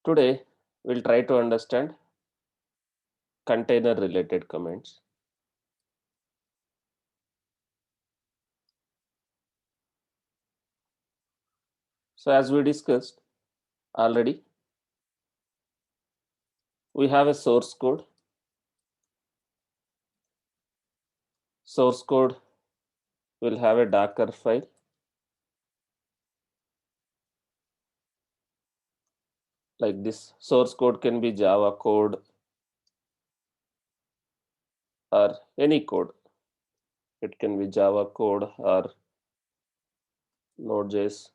Today, we'll try to understand container related comments. So as we discussed already, we have a source code. Source code will have a Docker file. Like this, source code can be Java code or any code. It can be Java code or Node.js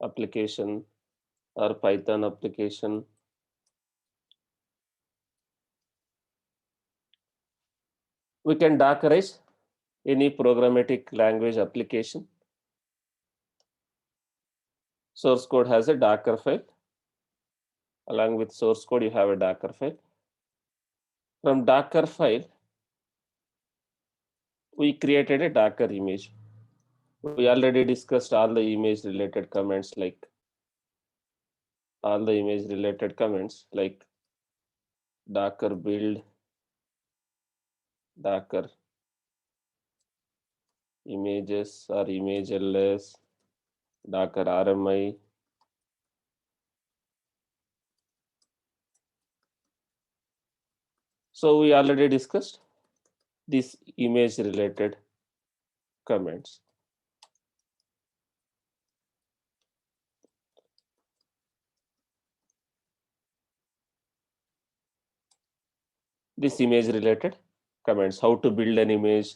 application or Python application. We can Dockerize any programmatic language application. Source code has a Docker file. Along with source code, you have a Docker file. From Docker file, we created a Docker image. We already discussed all the image related comments like Docker build, Docker images or image ls, Docker RMI. So we already discussed these image related comments. This image related comments, how to build an image,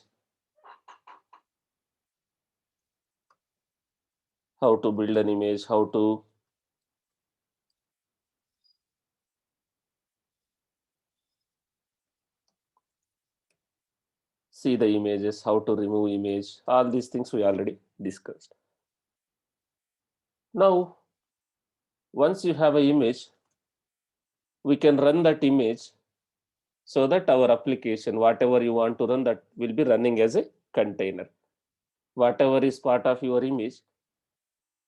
how to see the images, how to remove image, all these things we already discussed. Now, once you have an image, we can run that image so that our application, whatever you want to run, that will be running as a container. Whatever is part of your image,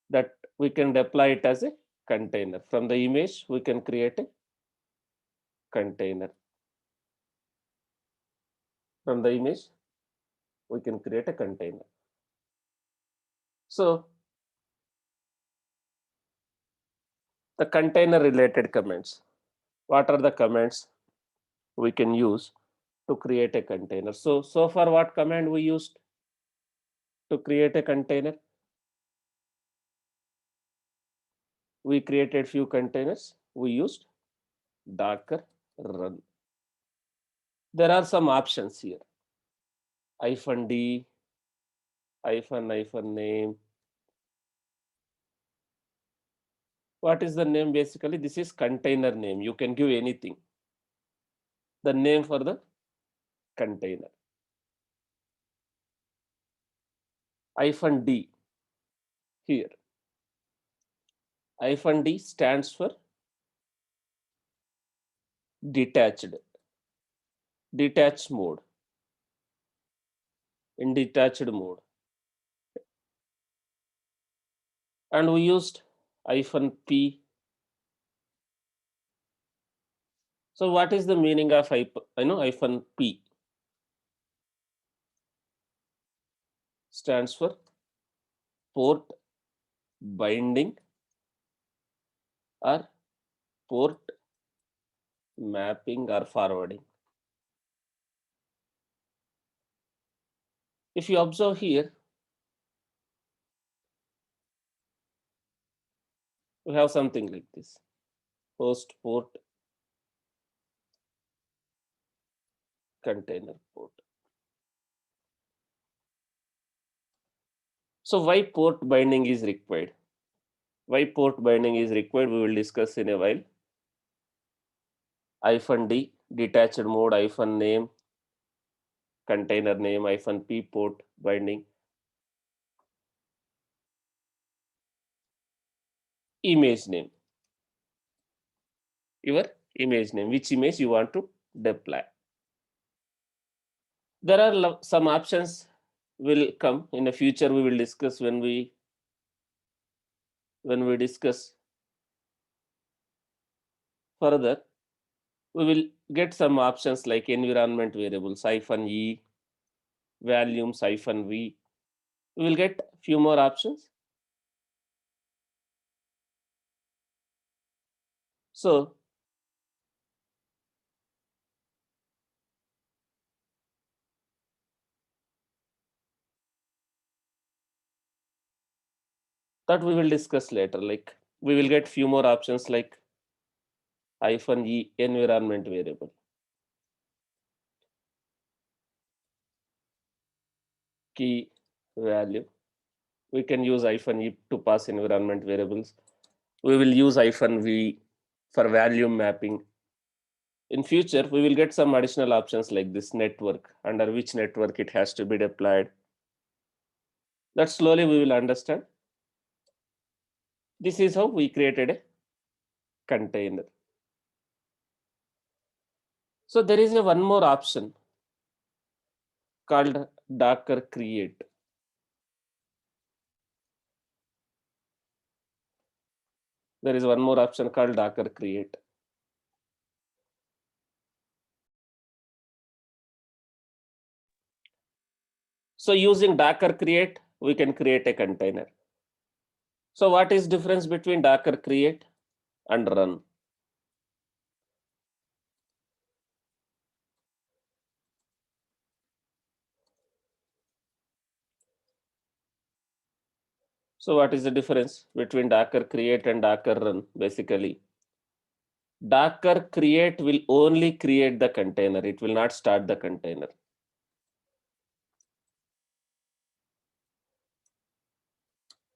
that we can deploy it as a container. From the image, we can create a container. From the image, we can create a container. So the container related comments, what are the comments we can use to create a container? So far what command we used to create a container? We created few containers. We used Docker run. There are some options here. -d, -name. What is the name? Basically, this is container name. You can give anything. The name for the container. -d here. -d stands for detached mode. In detached mode. And we used -p. So what is the meaning of -p? Stands for port binding or port mapping or forwarding. If you observe here, we have something like this: host port, container port. So why port binding is required? Why port binding is required, we will discuss in a while. -d detached mode, -name container name, -p port binding. Image name, your image name, which image you want to deploy. There are some options will come in the future. We will discuss when we discuss Further, we will get some options like environment variables -e, volumes -v. We will get few more options. So that we will discuss later. Like we will get few more options like -e environment variable, key value. We can use -e to pass environment variables. We will use -v for value mapping. In future, we will get some additional options like this network, under which network it has to be deployed. That slowly we will understand. This is how we created a container. So there is a one more option called Docker create. There is one more option called Docker create. So using Docker create, we can create a container. So what is difference between Docker create and run? So what is the difference between Docker create and Docker run? Basically, Docker create will only create the container. It will not start the container.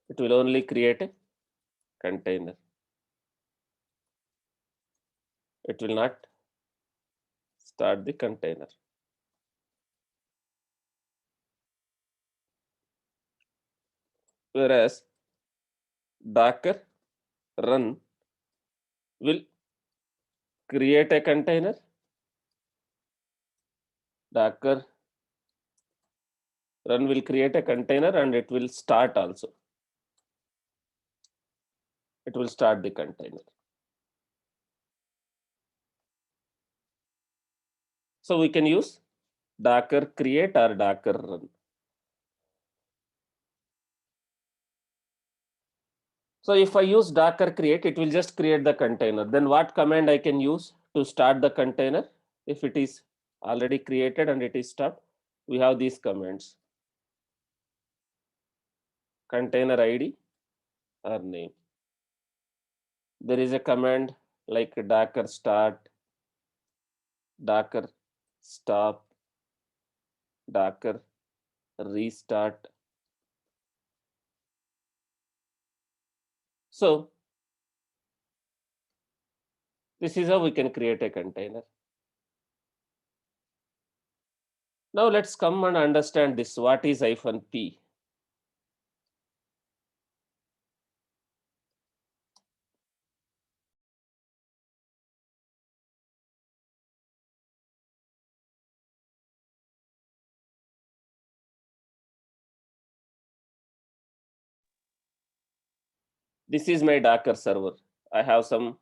It will only create a container. It will not start the container. Whereas Docker run will create a container. Docker run will create a container and it will start also. It will start the container. So we can use Docker create or Docker run. So if I use Docker create, it will just create the container. Then what command I can use to start the container? If it is already created and it is stopped, we have these commands. Container ID or name. There is a command like Docker start, Docker stop, Docker restart. So this is how we can create a container. Now let's come and understand this. What is -p? This is my Docker server. I have some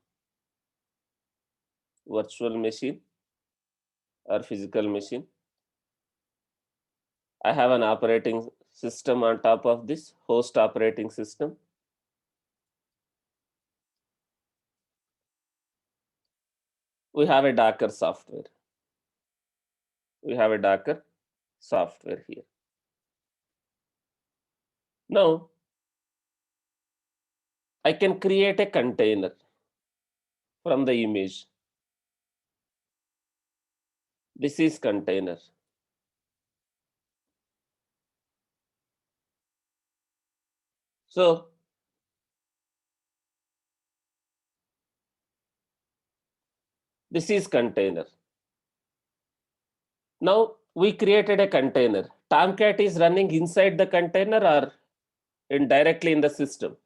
virtual machine or physical machine. I have an operating system on top of this host operating system. We have a Docker software. We have a Docker software here. Now, I can create a container from the image. This is container. So this is container. Now we created a container. Tomcat is running inside the container or directly in the system.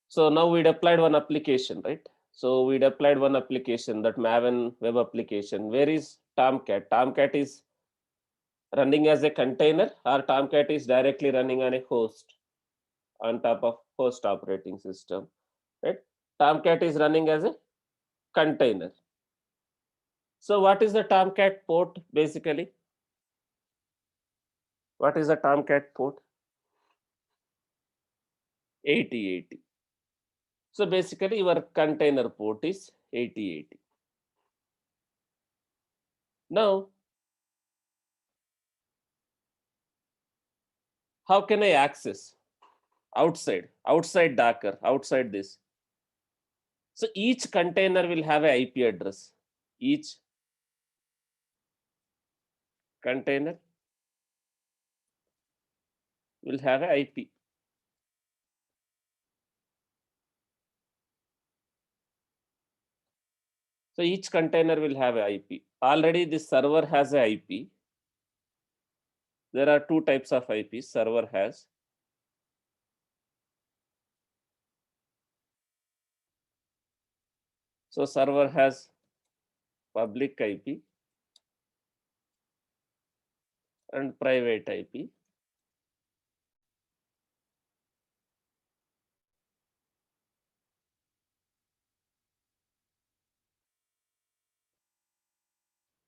So now we deployed one application, right? So we deployed one application, that Maven web application. Where is Tomcat? Tomcat is running as a container or Tomcat is directly running on a host on top of host operating system, right? Tomcat is running as a container. So what is the Tomcat port basically? What is the Tomcat port? 8080. So basically your container port is 8080. Now, how can I access outside Docker, outside this? So each container will have an IP address. Each container will have an IP. So each container will have an IP. Already this server has an IP. There are two types of IPs server has. So server has public IP and private IP.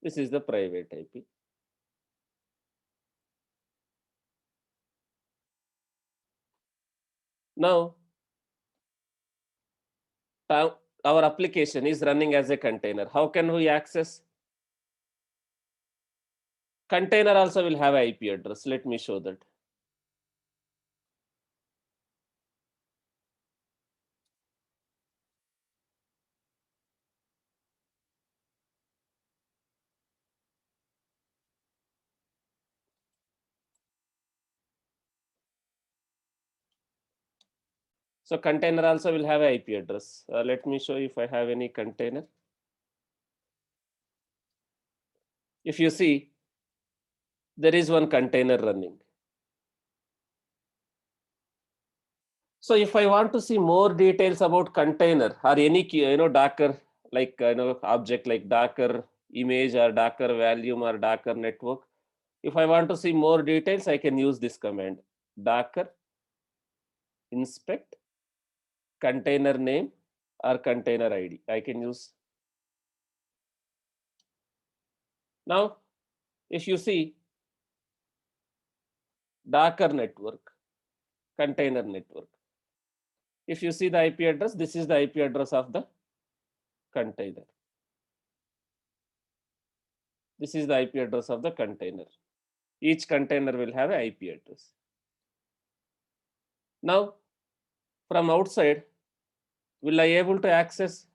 This is the private IP. Now, our application is running as a container. How can we access? Container also will have IP address. Let me show that. So container also will have IP address. Let me show if I have any container. If you see, there is one container running. So if I want to see more details about container or any Docker like object like Docker image or Docker volume or Docker network, if I want to see more details, I can use this command Docker inspect container name or container ID. I can use. Now, if you see Docker network, container network, if you see the IP address, this is the IP address of the container. This is the IP address of the container. Each container will have an IP address. Now, from outside, will I able to access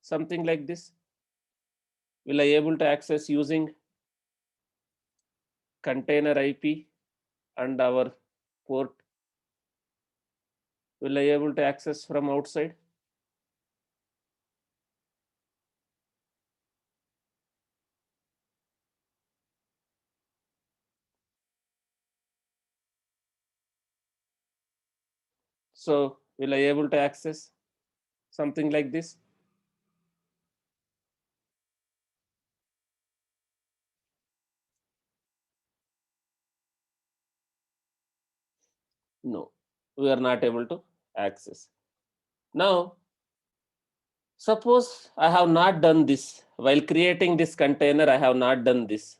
something like this? Will I able to access using container IP and our port? Will I able to access from outside? So will I able to access something like this? No, we are not able to access. Now, suppose I have not done this. While creating this container, I have not done this.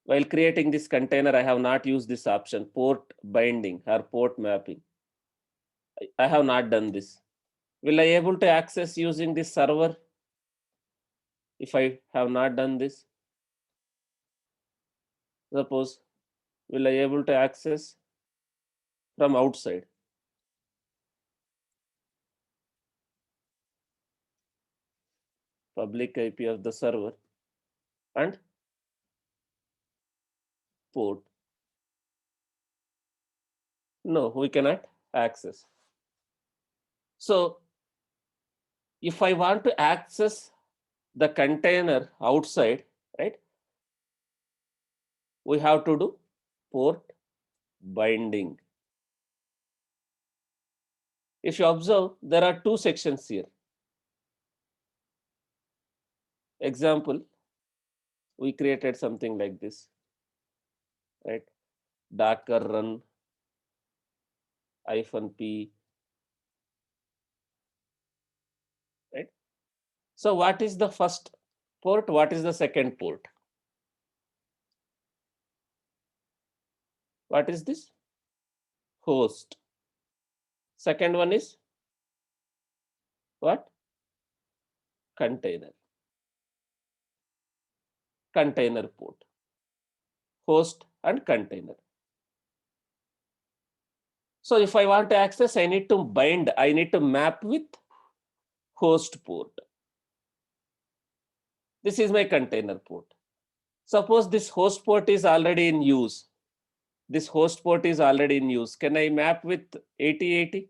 While creating this container, I have not used this option, port binding or port mapping. I have not done this. Will I able to access using this server if I have not done this? Suppose, will I able to access from outside? Public IP of the server and port. No, we cannot access. So if I want to access the container outside, right, we have to do port binding. If you observe, there are two sections here. Example, we created something like this, right? Docker run -p, right? So what is the first port? What is the second port? What is this? Host. Second one is what? Container. Container port. Host and container. So if I want to access, I need to bind, I need to map with host port. This is my container port. Suppose this host port is already in use. This host port is already in use. Can I map with 8080?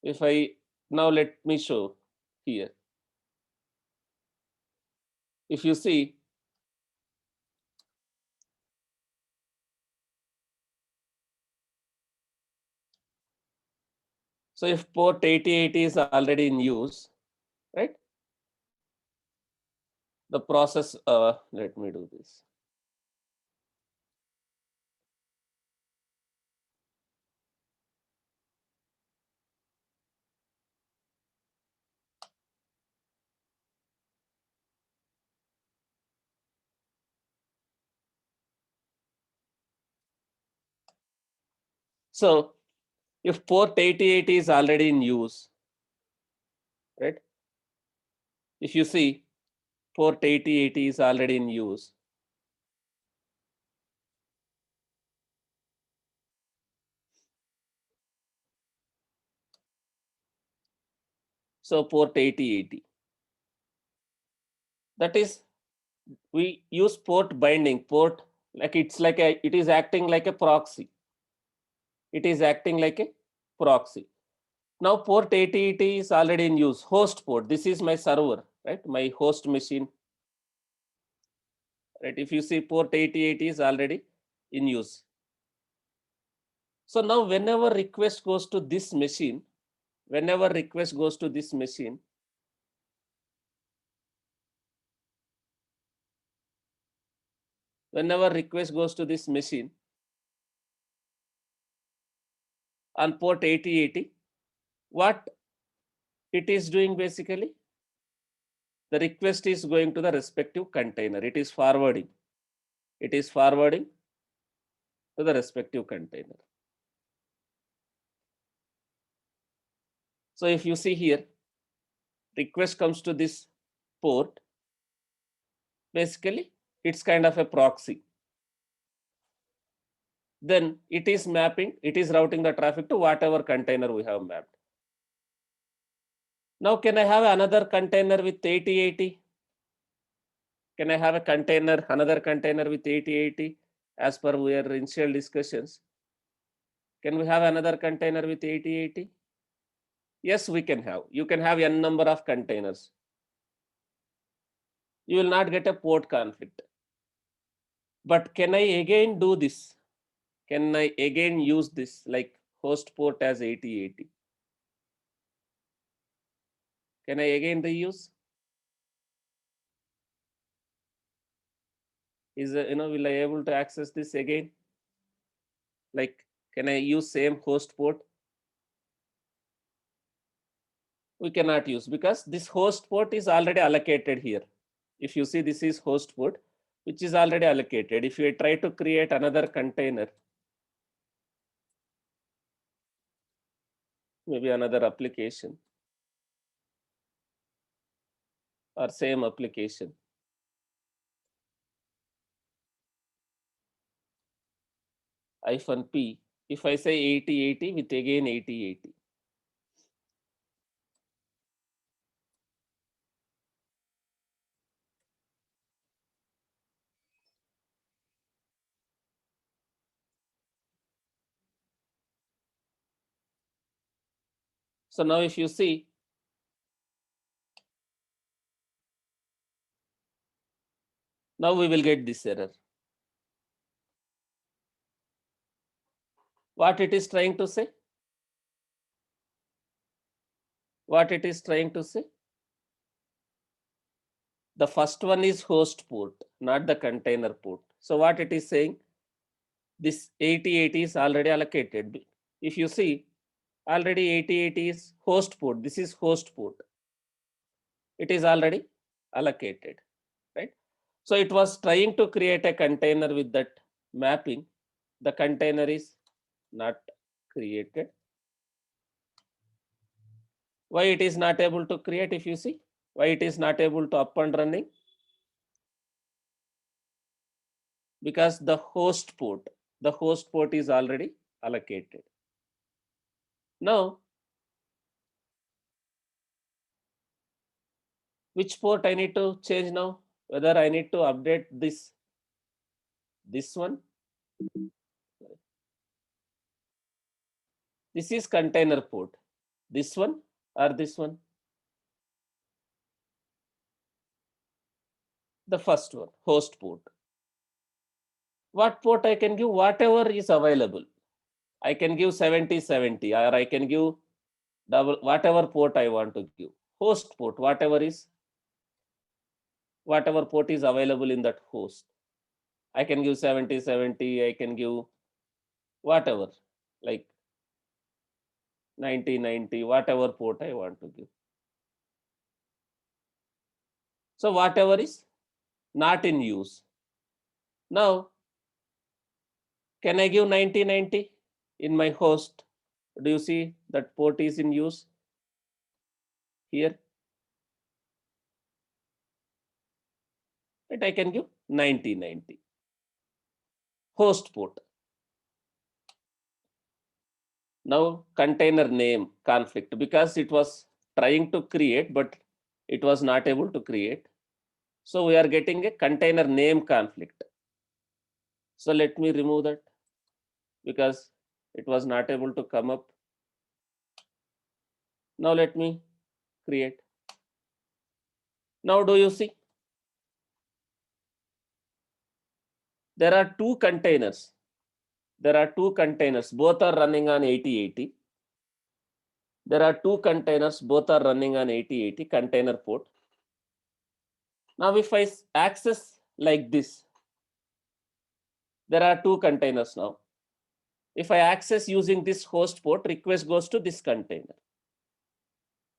If I, now let me show here. If you see, so if port 8080 is already in use, right? The process, let me do this. So if port 8080 is already in use, right? If you see port 8080 is already in use, so port 8080, that is, we use port binding, port, like it's like a, it is acting like a proxy. It is acting like a proxy. Now port 8080 is already in use, host port. This is my server, right? My host machine, right? If you see port 8080 is already in use. So now whenever request goes to this machine, whenever request goes to this machine, whenever request goes to this machine on port 8080, what it is doing basically, the request is going to the respective container. It is forwarding. It is forwarding to the respective container. So if you see here, request comes to this port, basically it's kind of a proxy. Then it is mapping, it is routing the traffic to whatever container we have mapped. Now can I have another container with 8080? Can I have a container, another container with 8080 as per our initial discussions? Can we have another container with 8080? Yes, we can have. You can have n number of containers. You will not get a port conflict. But can I again do this? Can I again use this like host port as 8080? Can I again reuse? Is will I able to access this again? Like, can I use same host port? We cannot use because this host port is already allocated here. If you see, this is host port, which is already allocated. If you try to create another container, maybe another application or same application, -p, if I say 8080 with again 8080. So now if you see, now we will get this error. What it is trying to say? What it is trying to say? The first one is host port, not the container port. So what it is saying, this 8080 is already allocated. If you see, already 8080 is host port. This is host port. It is already allocated, right? So it was trying to create a container with that mapping. The container is not created. Why it is not able to create? If you see, why it is not able to up and running? Because the host port is already allocated. Now, which port I need to change now? Whether I need to update this one. This is container port. This one or this one? The first one, host port. What port I can give? Whatever is available. I can give 7070 or I can give double, whatever port I want to give. Host port, whatever port is available in that host. I can give 7070, I can give whatever, like 9090, whatever port I want to give. So whatever is not in use. Now, can I give 9090 in my host? Do you see that port is in use here? Right, I can give 9090. Host port. Now container name conflict, because it was trying to create, but it was not able to create. So we are getting a container name conflict. So let me remove that because it was not able to come up. Now let me create. Now do you see? There are two containers. Both are running on 8080. There are two containers, both are running on 8080 container port. Now if I access like this, there are two containers now. If I access using this host port, request goes to this container.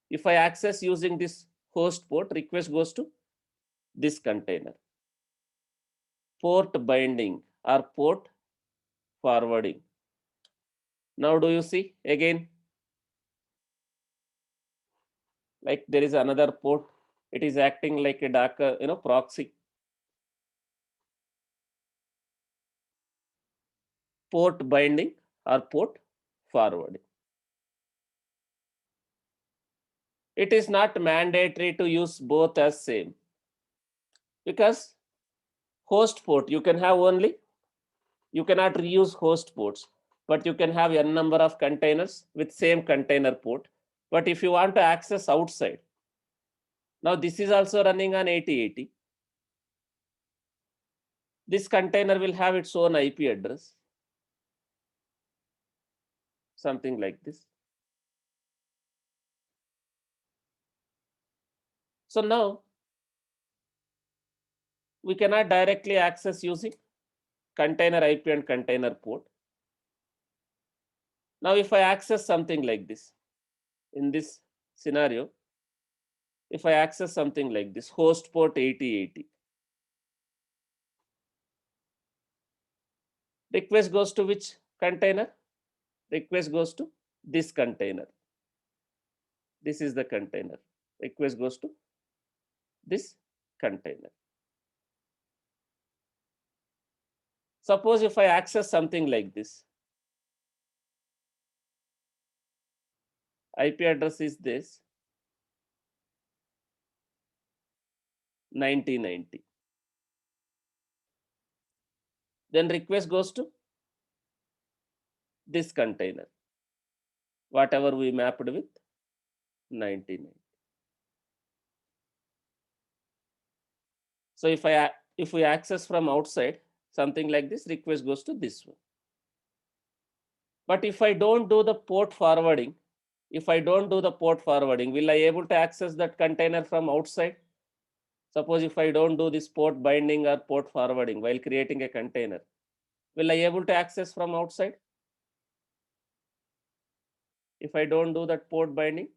If I access using this host port, request goes to this container. Port binding or port forwarding. Now do you see again? Like there is another port. It is acting like a Docker, proxy. Port binding or port forwarding. It is not mandatory to use both as same, because host port you can have only, you cannot reuse host ports, but you can have n number of containers with same container port. But if you want to access outside, now this is also running on 8080. This container will have its own IP address, something like this. So now we cannot directly access using container IP and container port. Now if I access something like this, in this scenario, if I access something like this, host port 8080, request goes to which container? Request goes to this container. This is the container. Request goes to this container. Suppose if I access something like this, IP address is this 9090. Then request goes to this container, whatever we mapped with 9090. So if we access from outside something like this, request goes to this one. But if I don't do the port forwarding, will I able to access that container from outside? Suppose if I don't do this port binding or port forwarding while creating a container, will I able to access from outside? If I don't do that port binding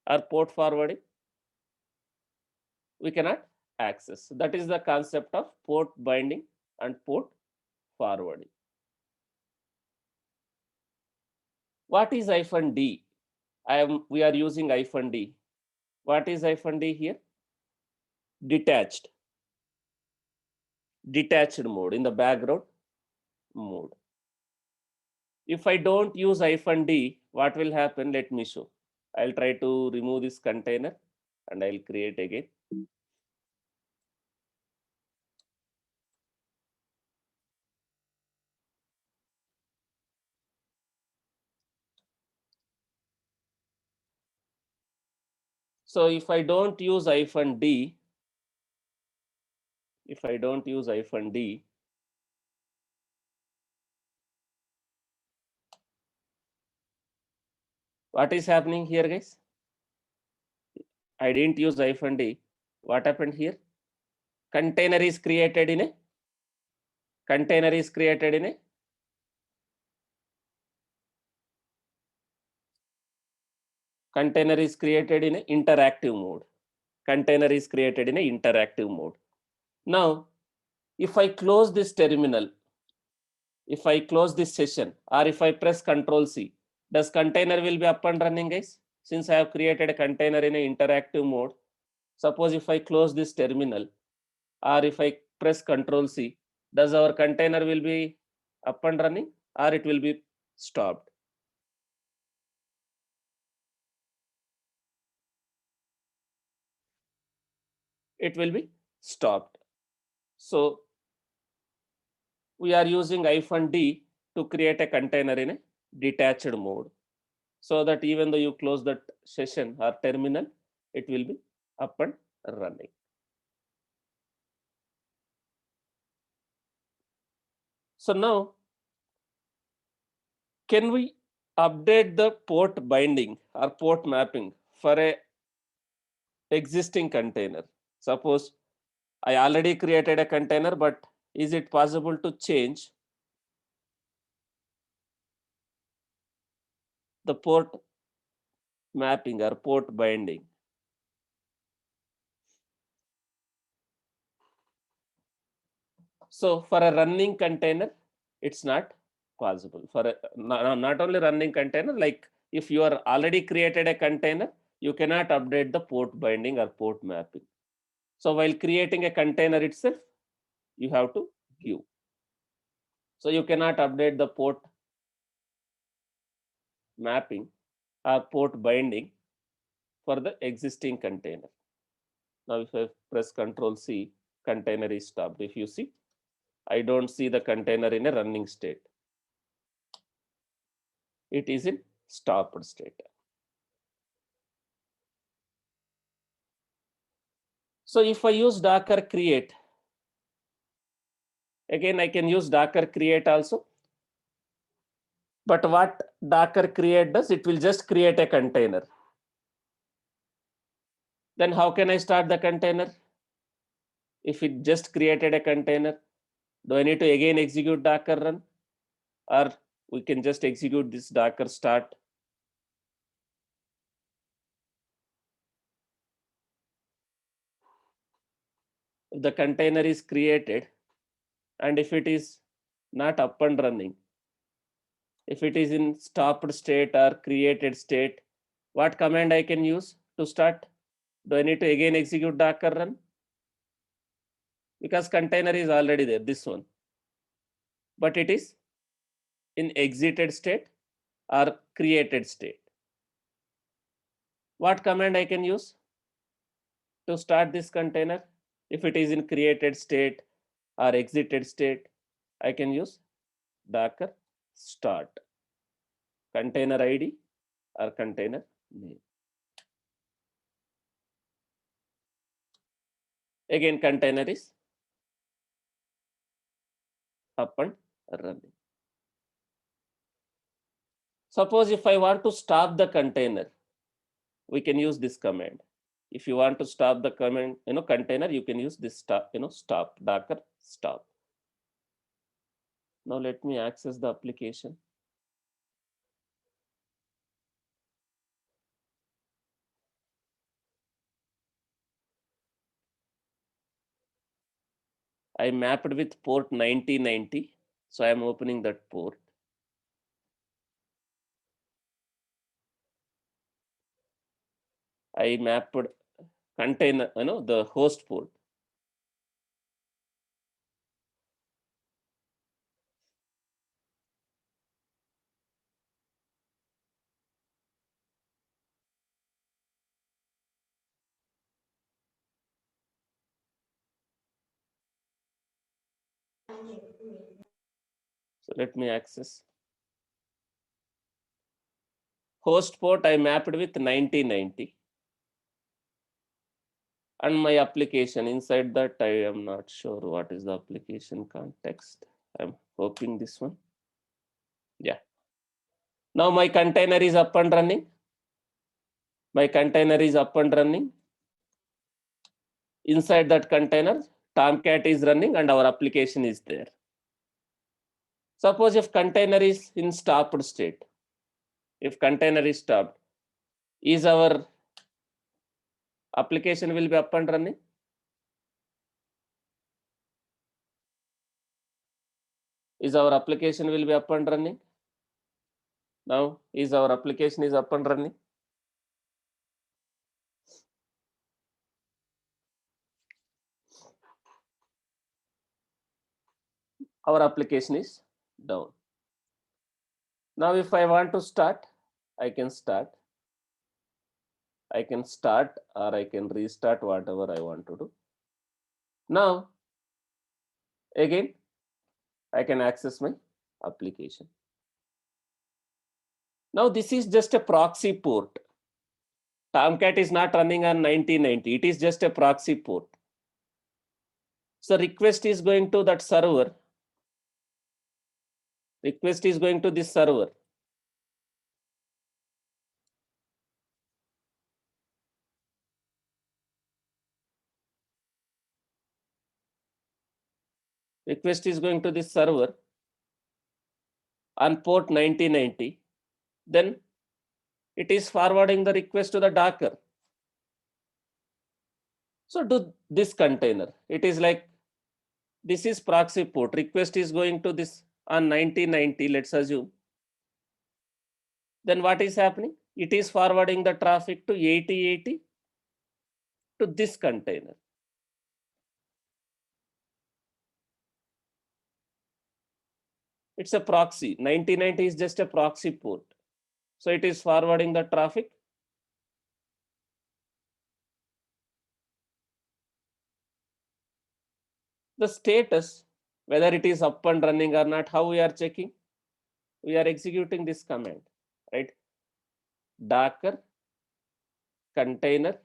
or port forwarding, we cannot access. That is the concept of port binding and port forwarding. What is -D? We are using -D. What is -D here? Detached mode, in the background mode. If I don't use -D, what will happen? Let me show. I'll try to remove this container and I'll create again. So if I don't use -D, what is happening here, guys? I didn't use -D. What happened here? Container is created in a container is created in a container is created in a interactive mode. Container is created in a interactive mode. Now, if I close this terminal, if I close this session, or if I press Control C, does container will be up and running, guys? Since I have created a container in a interactive mode, suppose if I close this terminal, or if I press Control C, does our container will be up and running, or it will be stopped? It will be stopped. So we are using -D to create a container in a detached mode, so that even though you close that session or terminal, it will be up and running. So now, can we update the port binding or port mapping for a existing container? Suppose I already created a container, but is it possible to change the port mapping or port binding? So for a running container, it's not possible. For a, not only running container, like if you are already created a container, you cannot update the port binding or port mapping. So while creating a container itself, you have to give. So you cannot update the port mapping or port binding for the existing container. Now if I press Control C, container is stopped. If you see, I don't see the container in a running state. It is in stopped state. So if I use Docker create, again I can use Docker create also. But what Docker create does, it will just create a container. Then how can I start the container? If it just created a container, do I need to again execute Docker run? Or we can just execute this Docker start. If the container is created and if it is not up and running, if it is in stopped state or created state, what command I can use to start? Do I need to again execute Docker run? Because container is already there, this one. But it is in exited state or created state. What command I can use to start this container? If it is in created state or exited state, I can use Docker start, container ID or container name. Again, container is up and running. Suppose if I want to stop the container, we can use this command. If you want to stop the command, container, you can use this stop, stop, Docker stop. Now let me access the application. I mapped with port 9090. So I am opening that port. I mapped container, the host port. So let me access. Host port I mapped with 9090. And my application, inside that I am not sure what is the application context. I'm hoping this one. Yeah. Now my container is up and running. My container is up and running. Inside that container, Tomcat is running and our application is there. Suppose if container is in stopped state, if container is stopped, is our application will be up and running? Is our application will be up and running? Now, is our application is up and running? Our application is down. Now, if I want to start, I can start. I can start or I can restart, whatever I want to do. Now, again, I can access my application. Now, this is just a proxy port. Tomcat is not running on 9090. It is just a proxy port. So request is going to that server. Request is going to this server. Request is going to this server on port 9090. Then it is forwarding the request to the Docker. So do this container. It is like, this is proxy port. Request is going to this on 9090, let's assume. Then what is happening? It is forwarding the traffic to 8080 to this container. It's a proxy. 9090 is just a proxy port. So it is forwarding the traffic. The status, whether it is up and running or not, how we are checking? We are executing this command, right? Docker container.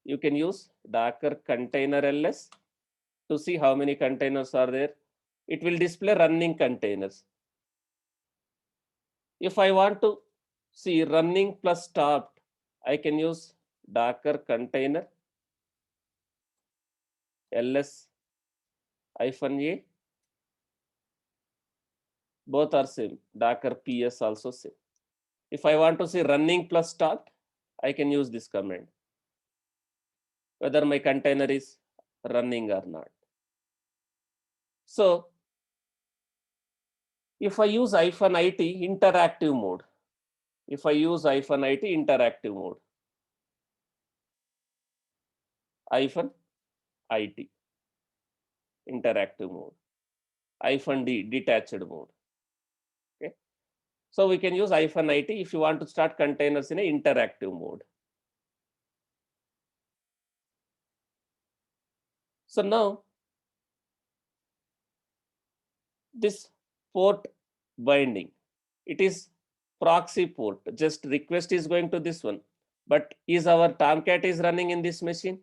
You can use Docker container ls to see how many containers are there. It will display running containers. If I want to see running plus stopped, I can use Docker container ls -a. Both are same. Docker ps also same. If I want to see running plus stopped, I can use this command, whether my container is running or not. So if I use -it interactive mode, if I use -it interactive mode, -it interactive mode, -d detached mode. Okay. So we can use -it if you want to start containers in an interactive mode. So now this port binding, it is proxy port, just request is going to this one. But is our Tomcat is running in this machine?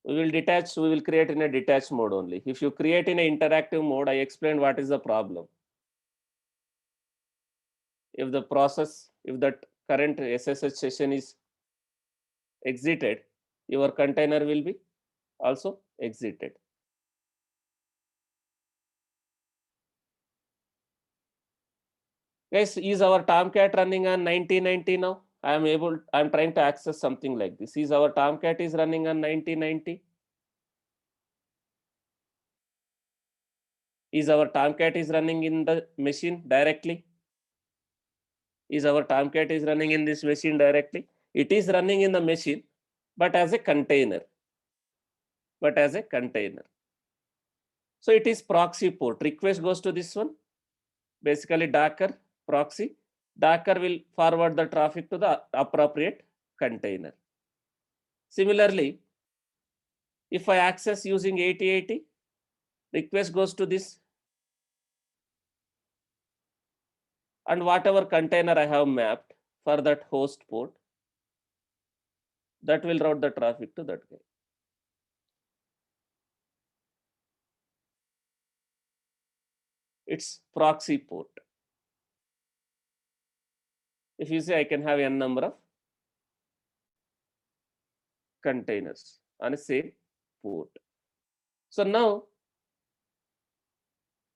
We will detach, we will create in a detached mode only. If you create in an interactive mode, I explained what is the problem. If the process, if that current SSH session is exited, your container will be also exited. Guys, is our Tomcat running on 1990 now? I'm trying to access something like this. Is our Tomcat is running on 1990? Is our Tomcat is running in the machine directly? Is our Tomcat is running in this machine directly? It is running in the machine, but as a container. But as a container. So it is proxy port. Request goes to this one. Basically Docker proxy. Docker will forward the traffic to the appropriate container. Similarly, if I access using 8080, request goes to this, and whatever container I have mapped for that host port, that will route the traffic to that guy. It's proxy port. If you say I can have n number of containers on a same port. So now,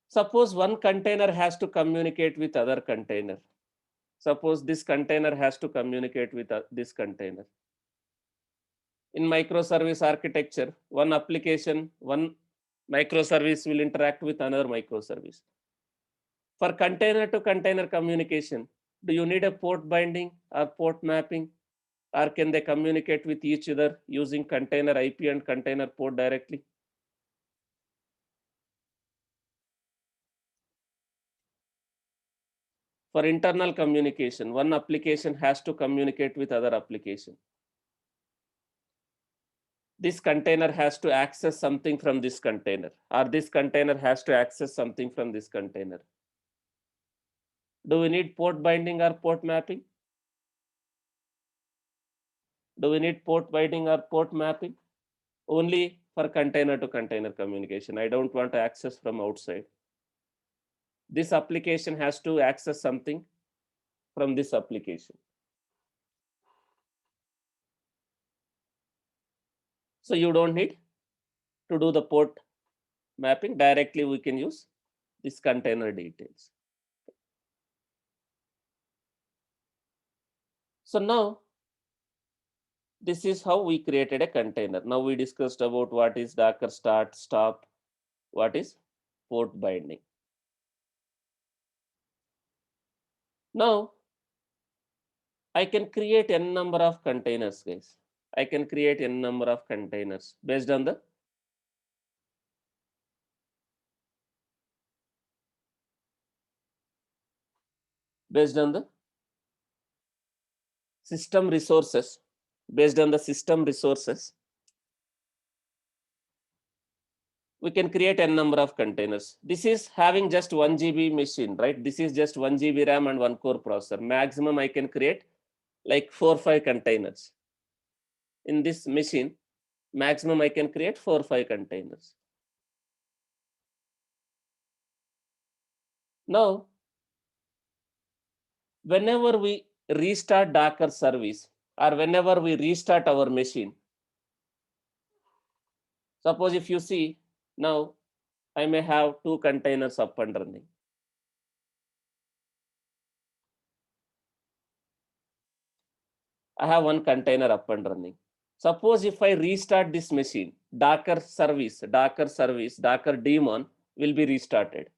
suppose one container has to communicate with other container. Suppose this container has to communicate with this container. In microservice architecture, one application, one microservice will interact with another microservice. For container to container communication, do you need a port binding or port mapping, or can they communicate with each other using container IP and container port directly? For internal communication, one application has to communicate with other application. This container has to access something from this container, or this container has to access something from this container. Do we need port binding or port mapping? Do we need port binding or port mapping? Only for container to container communication. I don't want to access from outside. This application has to access something from this application. So you don't need to do the port mapping. Directly we can use this container details. So now this is how we created a container. Now we discussed about what is Docker start, stop, what is port binding. Now I can create n number of containers, guys. I can create n number of containers based on the system resources. Based on the system resources, we can create n number of containers. This is having just 1 GB machine, right? This is just 1 GB RAM and 1 core processor. Maximum I can create like 4 or 5 containers. In this machine, maximum I can create 4 or 5 containers. Now, whenever we restart Docker service, or whenever we restart our machine, suppose if you see now, I may have 2 containers up and running. I have 1 container up and running. Suppose if I restart this machine, Docker daemon will be restarted.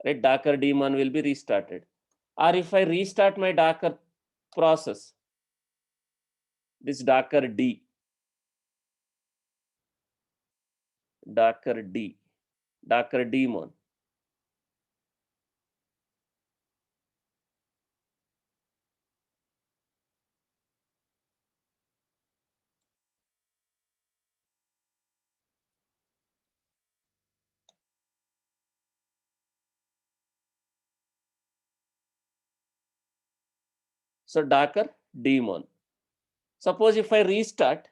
Right? Docker daemon will be restarted. Or if I restart my Docker process, this Docker daemon. So Docker daemon. Suppose if I restart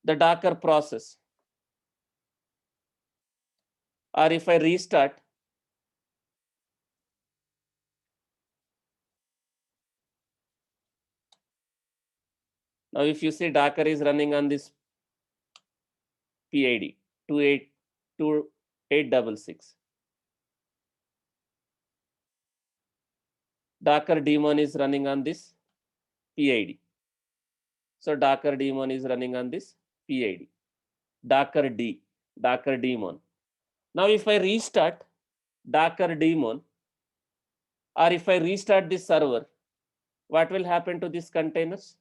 the Docker process, or if I restart Now, if you see Docker is running on this PID 282866. Docker daemon is running on this PID. So Docker daemon is running on this PID. Docker daemon. Now, if I restart Docker daemon, or if I restart this server, what will happen to these containers?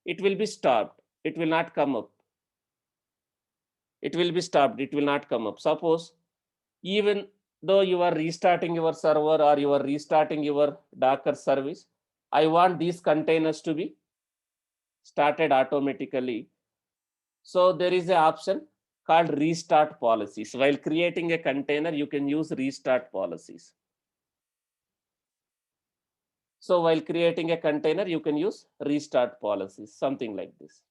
It will be stopped. It will not come up. It will be stopped. It will not come up. Suppose even though you are restarting your server or you are restarting your Docker service, I want these containers to be started automatically. So there is an option called restart policies. While creating a container, you can use restart policies. So while creating a container, you can use restart policies, something like this.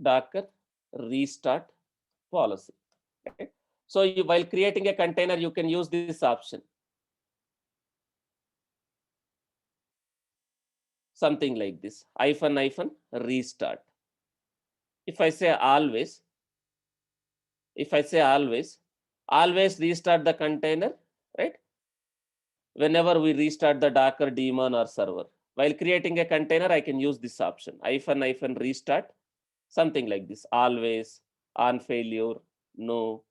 Docker restart policy. Right? So while creating a container, you can use this option. Something like this, hyphen restart. If I say always, always restart the container, right? Whenever we restart the Docker daemon or server. While creating a container, I can use this option, hyphen restart, something like this, always, on failure, no,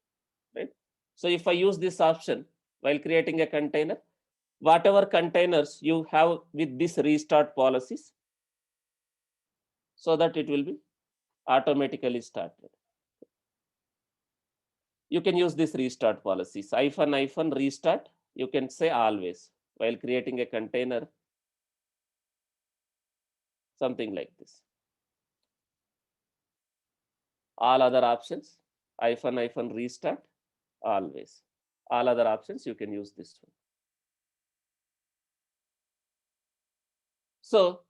right? So if I use this option while creating a container, whatever containers you have with this restart policies, so that it will be automatically started. You can use this restart policies, hyphen restart. You can say always while creating a container, something like this. All other options, hyphen restart, always. All other options, you can use this one. So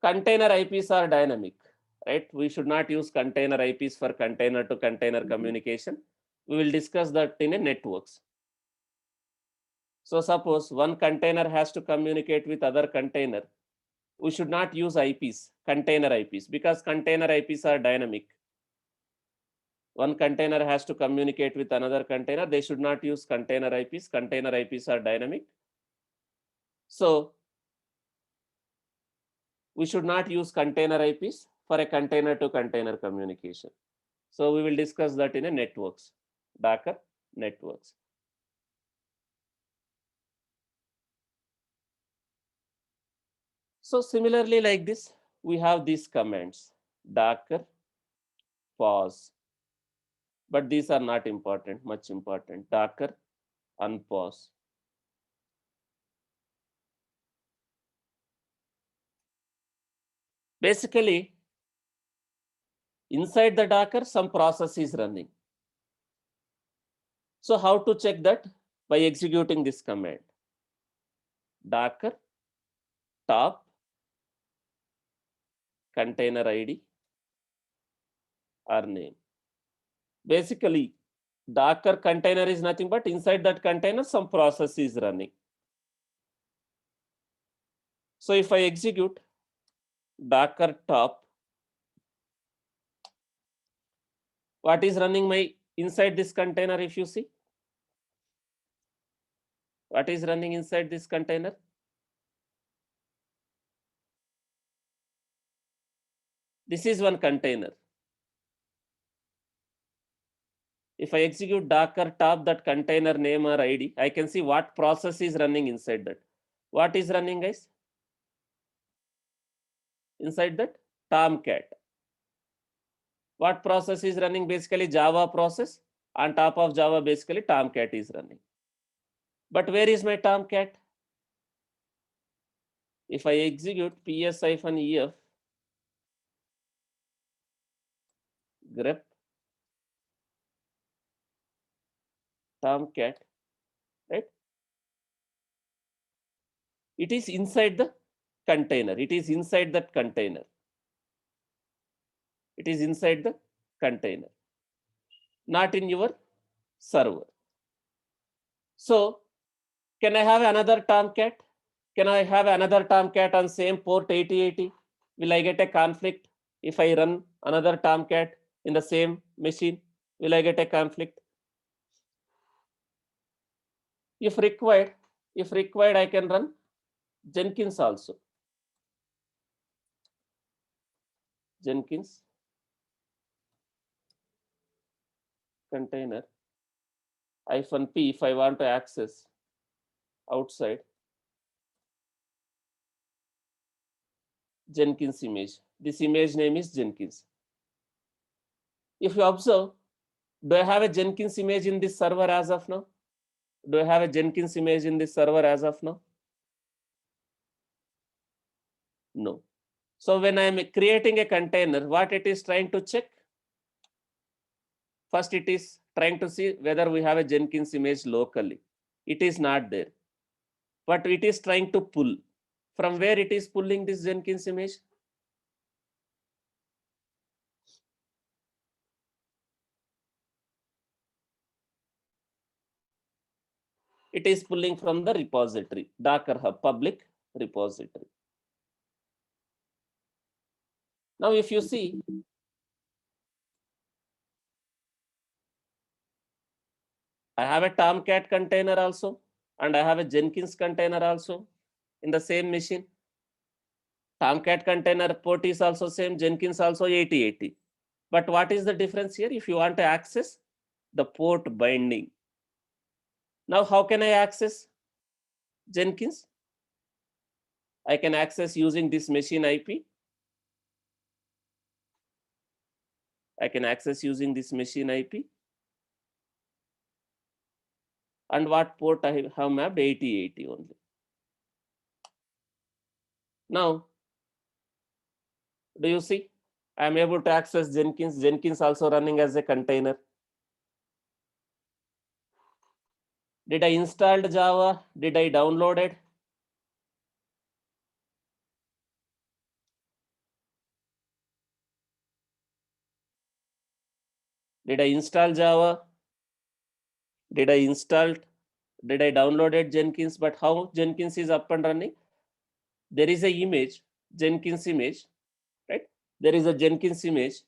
container IPs are dynamic, right? We should not use container IPs for container to container communication. We will discuss that in a networks. So suppose one container has to communicate with other container. We should not use IPs, container IPs, because container IPs are dynamic. One container has to communicate with another container. They should not use container IPs. Container IPs are dynamic. So we should not use container IPs for a container to container communication. So we will discuss that in a networks, Docker networks. So similarly like this, we have these commands, Docker, pause, but these are not important, much important, Docker, unpause. Basically, inside the Docker, some process is running. So how to check that? By executing this command, Docker top container ID or name. Basically, Docker container is nothing but inside that container, some process is running. So if I execute Docker top, what is running my inside this container? If you see, what is running inside this container? This is one container. If I execute Docker top that container name or ID, I can see what process is running inside that. What is running, guys? Inside that Tomcat. What process is running? Basically Java process. On top of Java, basically Tomcat is running. But where is my Tomcat? If I execute ps-ef grep Tomcat, right? It is inside the container. It is inside that container. It is inside the container, not in your server. So Can I have another Tomcat? Can I have another Tomcat on same port 8080? Will I get a conflict if I run another Tomcat in the same machine? Will I get a conflict? If required, I can run Jenkins also. Jenkins container -p if I want to access outside Jenkins image. This image name is Jenkins. If you observe, do I have a Jenkins image in this server as of now? Do I have a Jenkins image in this server as of now? No. So when I am creating a container, what it is trying to check? First, it is trying to see whether we have a Jenkins image locally. It is not there, but it is trying to pull. From where it is pulling this Jenkins image? It is pulling from the repository, Docker Hub public repository. Now, if you see, I have a Tomcat container also, and I have a Jenkins container also in the same machine. Tomcat container port is also same, Jenkins also 8080. But what is the difference here? If you want to access the port binding. Now, how can I access Jenkins? I can access using this machine IP. I can access using this machine IP. And what port I have mapped? 8080 only. Now, do you see? I am able to access Jenkins. Jenkins also running as a container. Did I install Java? Did I download it? Did I install Java? Did I download it Jenkins? But how Jenkins is up and running? There is a image, Jenkins image, right? There is a Jenkins image.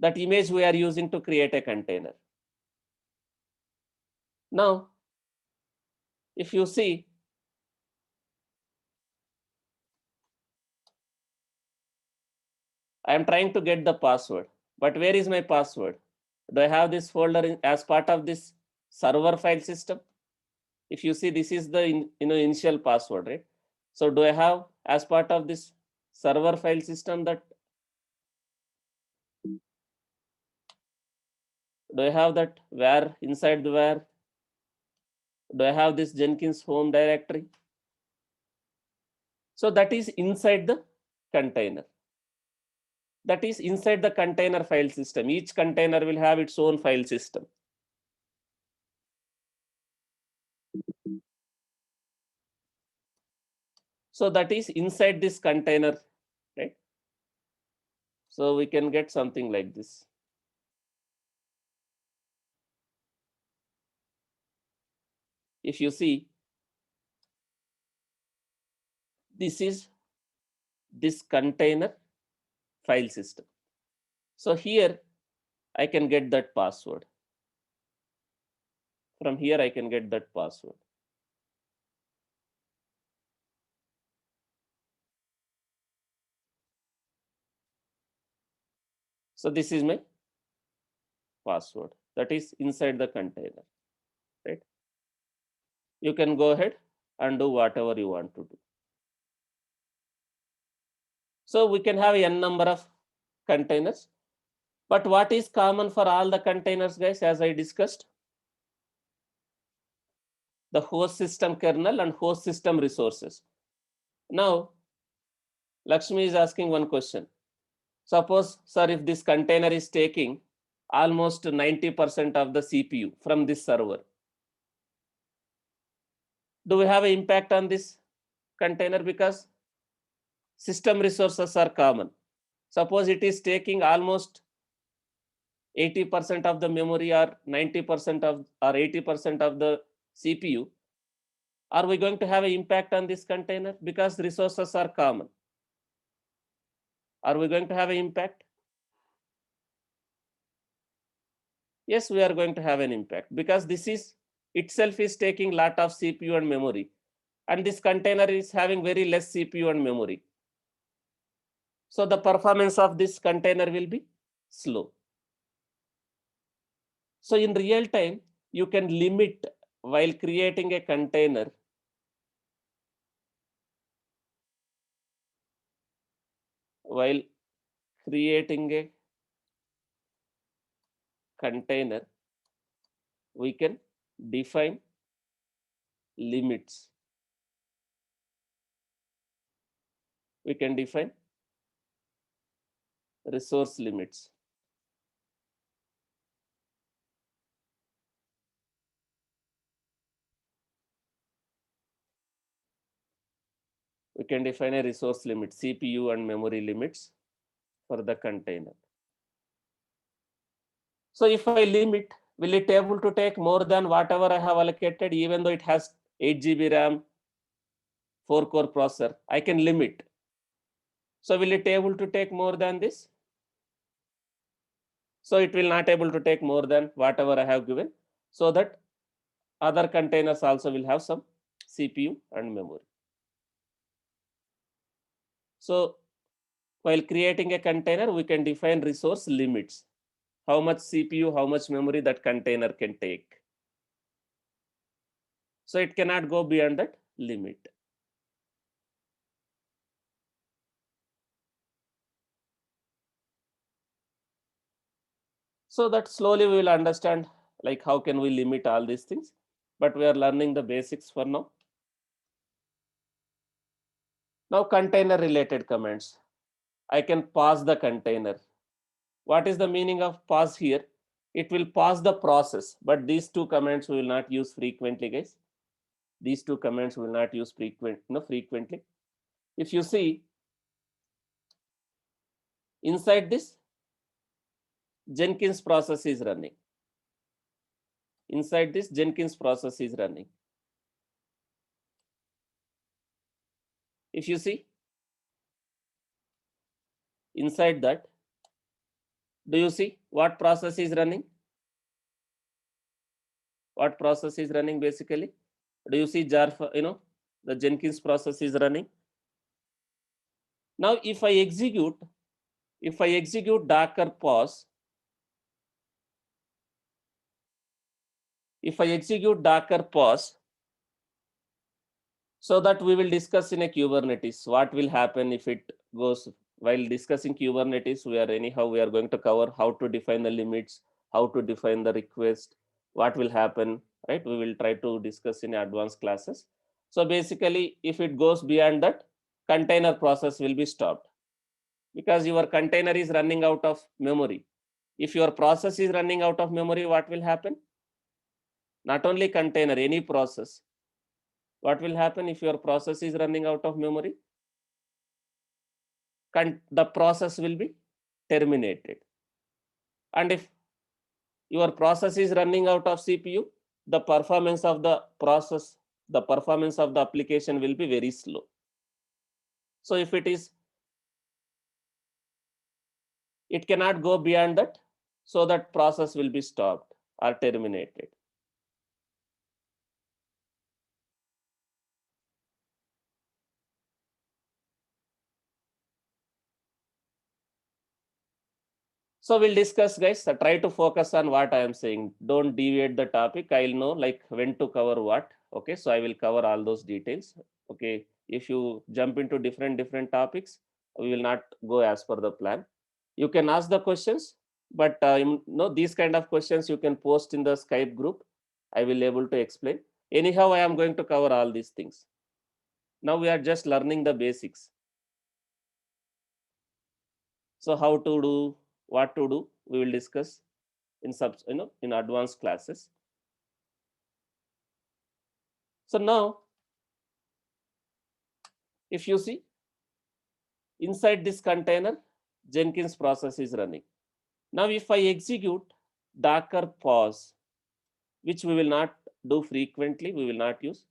That image we are using to create a container. Now, if you see, I am trying to get the password, but where is my password? Do I have this folder as part of this server file system? If you see, this is the initial password, right? So do I have as part of this server file system that, do I have that where inside the where? Do I have this Jenkins home directory? So that is inside the container. That is inside the container file system. Each container will have its own file system. So that is inside this container, right? So we can get something like this. If you see, this is this container file system. So here I can get that password. From here I can get that password. So this is my password that is inside the container, right? You can go ahead and do whatever you want to do. So we can have n number of containers. But what is common for all the containers, guys, as I discussed? The host system kernel and host system resources. Now, Lakshmi is asking one question. Suppose, sir, if this container is taking almost 90% of the CPU from this server, do we have an impact on this container? Because system resources are common. Suppose it is taking almost 80% of the memory or 90% of or 80% of the CPU, are we going to have an impact on this container because resources are common? Are we going to have an impact? Yes, we are going to have an impact because this is itself is taking lot of CPU and memory, and this container is having very less CPU and memory. So the performance of this container will be slow. So in real time, you can limit while creating a container. While creating a container, we can define limits. We can define resource limits. We can define a resource limit, CPU and memory limits for the container. So if I limit, will it able to take more than whatever I have allocated, even though it has 8 GB RAM, 4 core processor, I can limit. So will it able to take more than this? So it will not able to take more than whatever I have given, so that other containers also will have some CPU and memory. So while creating a container, we can define resource limits. How much CPU, how much memory that container can take. So it cannot go beyond that limit. So that slowly we will understand like how can we limit all these things, but we are learning the basics for now. Now container related commands. I can pause the container. What is the meaning of pause here? It will pause the process, but these two commands we will not use frequently, guys. These two commands we will not use frequently. If you see inside this, Jenkins process is running. Inside this, Jenkins process is running. If you see inside that, do you see what process is running? What process is running basically? Do you see jar, the Jenkins process is running? Now, if I execute Docker pause, so that we will discuss in a Kubernetes, what will happen if it goes. While discussing Kubernetes, we are going to cover how to define the limits, how to define the request, what will happen, right? We will try to discuss in advanced classes. So basically, if it goes beyond that, container process will be stopped because your container is running out of memory. If your process is running out of memory, what will happen? Not only container, any process. What will happen if your process is running out of memory? The process will be terminated. And if your process is running out of CPU, the performance of the process, the performance of the application will be very slow. So if it cannot go beyond that, so that process will be stopped or terminated. So we'll discuss, guys. Try to focus on what I am saying. Don't deviate the topic. I'll know like when to cover what. Okay, so I will cover all those details. Okay, if you jump into different topics, we will not go as per the plan. You can ask the questions, but these kind of questions you can post in the Skype group. I will able to explain. Anyhow, I am going to cover all these things. Now we are just learning the basics. So how to do, what to do, we will discuss in advanced classes. So now, if you see inside this container, Jenkins process is running. Now if I execute Docker pause, which we will not do frequently, we will not use.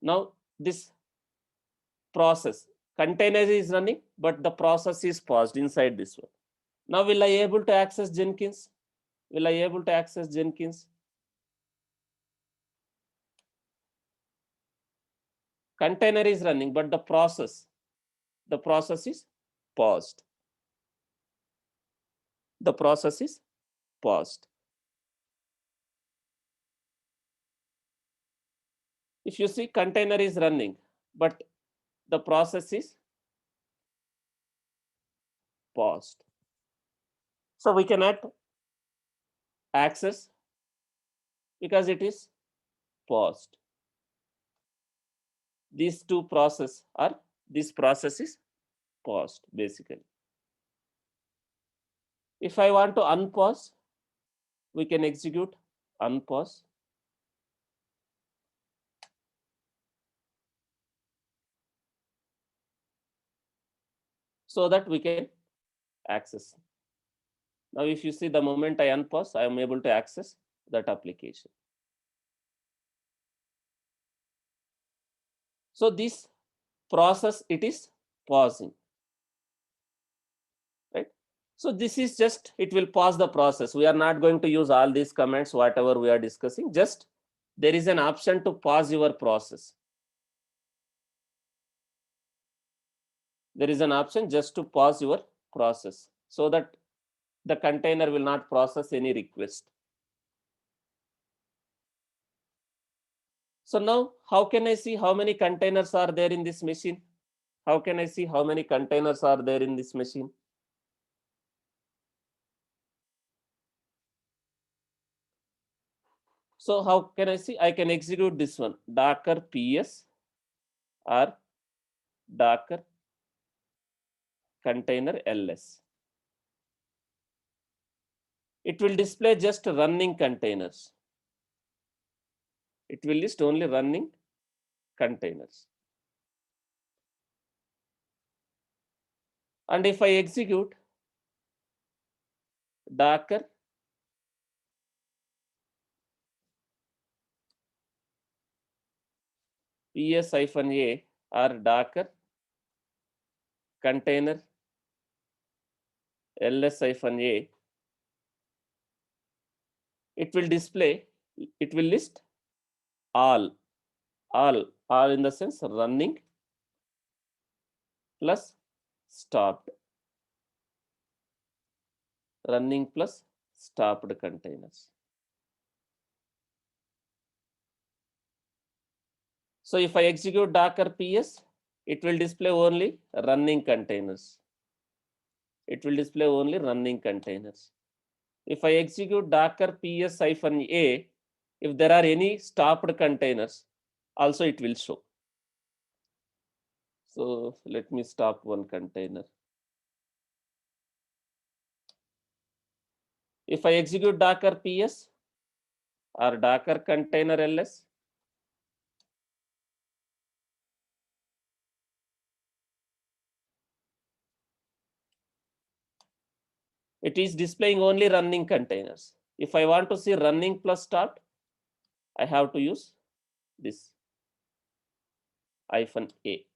Now this process container is running, but the process is paused inside this one. Now will I able to access Jenkins? Will I able to access Jenkins? Container is running, but the process is paused. The process is paused. If you see, container is running, but the process is paused. So we cannot access because it is paused. These two processes are, this process is paused basically. If I want to unpause, we can execute unpause. So that we can access. Now if you see, the moment I unpause, I am able to access that application. So this process, it is pausing, right? So this is just, it will pause the process. We are not going to use all these comments, whatever we are discussing. Just there is an option to pause your process. There is an option just to pause your process so that the container will not process any request. So now how can I see how many containers are there in this machine? How can I see how many containers are there in this machine? So how can I see? I can execute this one, Docker PS or Docker container ls. It will display just running containers. It will list only running containers. And if I execute Docker ps-a or Docker container ls-a, it will display, it will list all in the sense running plus stopped, running plus stopped containers. So if I execute Docker PS, it will display only running containers. It will display only running containers. If I execute Docker PS-a, if there are any stopped containers, also it will show. So let me stop one container. If I execute Docker PS or Docker container ls, it is displaying only running containers. If I want to see running plus start, I have to use this -a.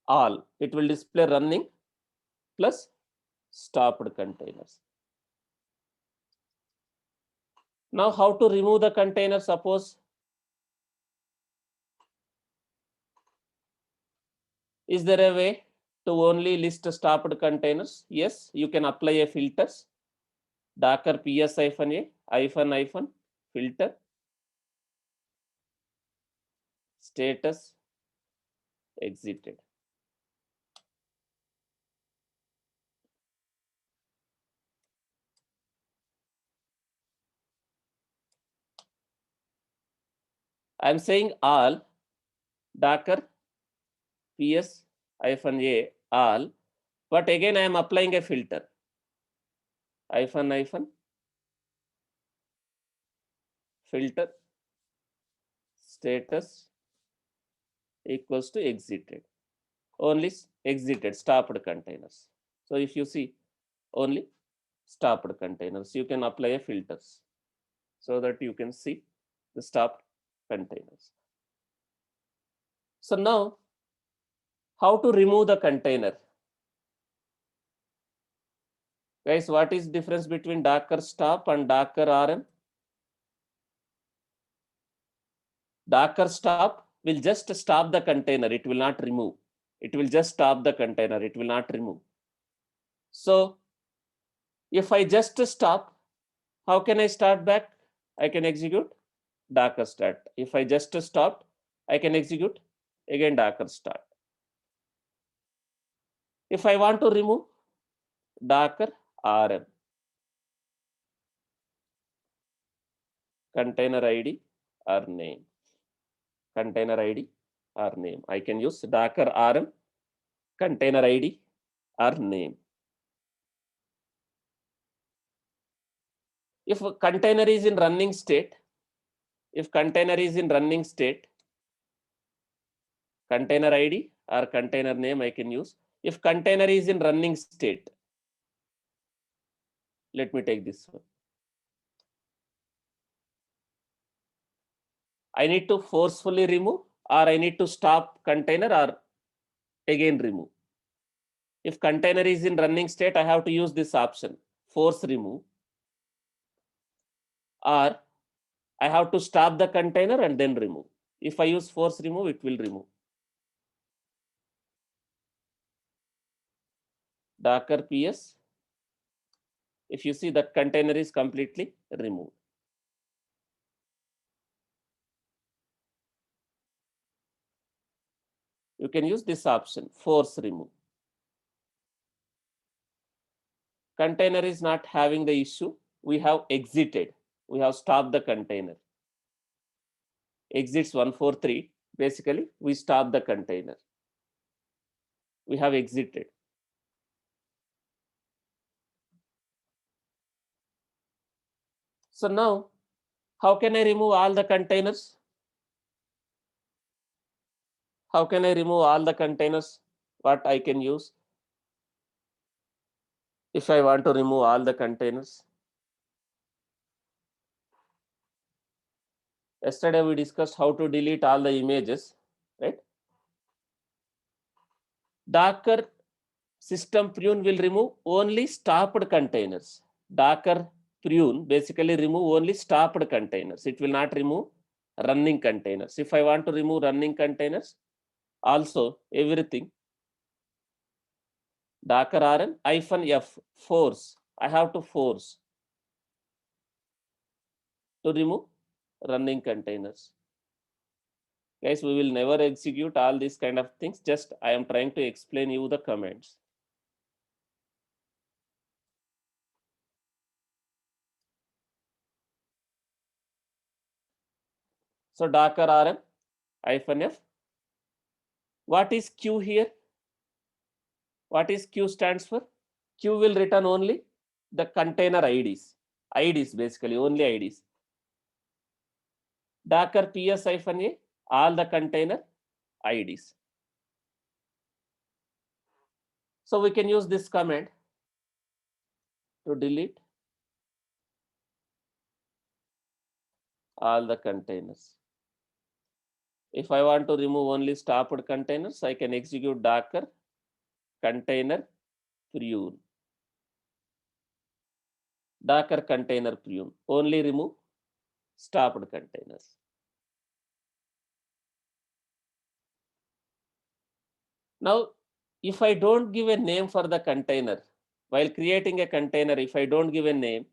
All, it will display running plus stopped containers. Now how to remove the container? Suppose is there a way to only list stopped containers? Yes, you can apply a filters. Docker ps-a filter status exited. I am saying all Docker ps-a all, but again I am applying a filter filter status equals to exited. only exited, stopped containers. So if you see only stopped containers, you can apply a filters so that you can see the stopped containers. So now, how to remove the container? Guys, what is difference between Docker stop and Docker RM? Docker stop will just stop the container. It will not remove. It will just stop the container. It will not remove. So if I just stop, how can I start back? I can execute Docker start. If I just stopped, I can execute again Docker start. If I want to remove, Docker RM, container ID or name, container ID or name. I can use Docker RM, container ID or name. If a container is in running state, container ID or container name I can use. If container is in running state, let me take this one. I need to forcefully remove, or I need to stop container or again remove. If container is in running state, I have to use this option, force remove, or I have to stop the container and then remove. If I use force remove, it will remove. Docker PS, if you see that container is completely removed. You can use this option, force remove. Container is not having the issue. We have exited. We have stopped the container. Exits 143. Basically, we stop the container. We have exited. So now, how can I remove all the containers? How can I remove all the containers? What I can use? If I want to remove all the containers. Yesterday we discussed how to delete all the images, right? Docker system prune will remove only stopped containers. Docker prune basically remove only stopped containers. It will not remove running containers. If I want to remove running containers, also everything, Docker rm -f force. I have to force to remove running containers. Guys, we will never execute all these kind of things. Just I am trying to explain you the commands. So Docker rm -f. What is Q here? What is Q stands for? Q will return only the container IDs. IDs basically, only IDs. Docker ps-a, all the container IDs. So we can use this command to delete all the containers. If I want to remove only stopped containers, I can execute Docker container prune. Docker container prune. Only remove stopped containers. Now, if I don't give a name for the container, while creating a container, if I don't give a name,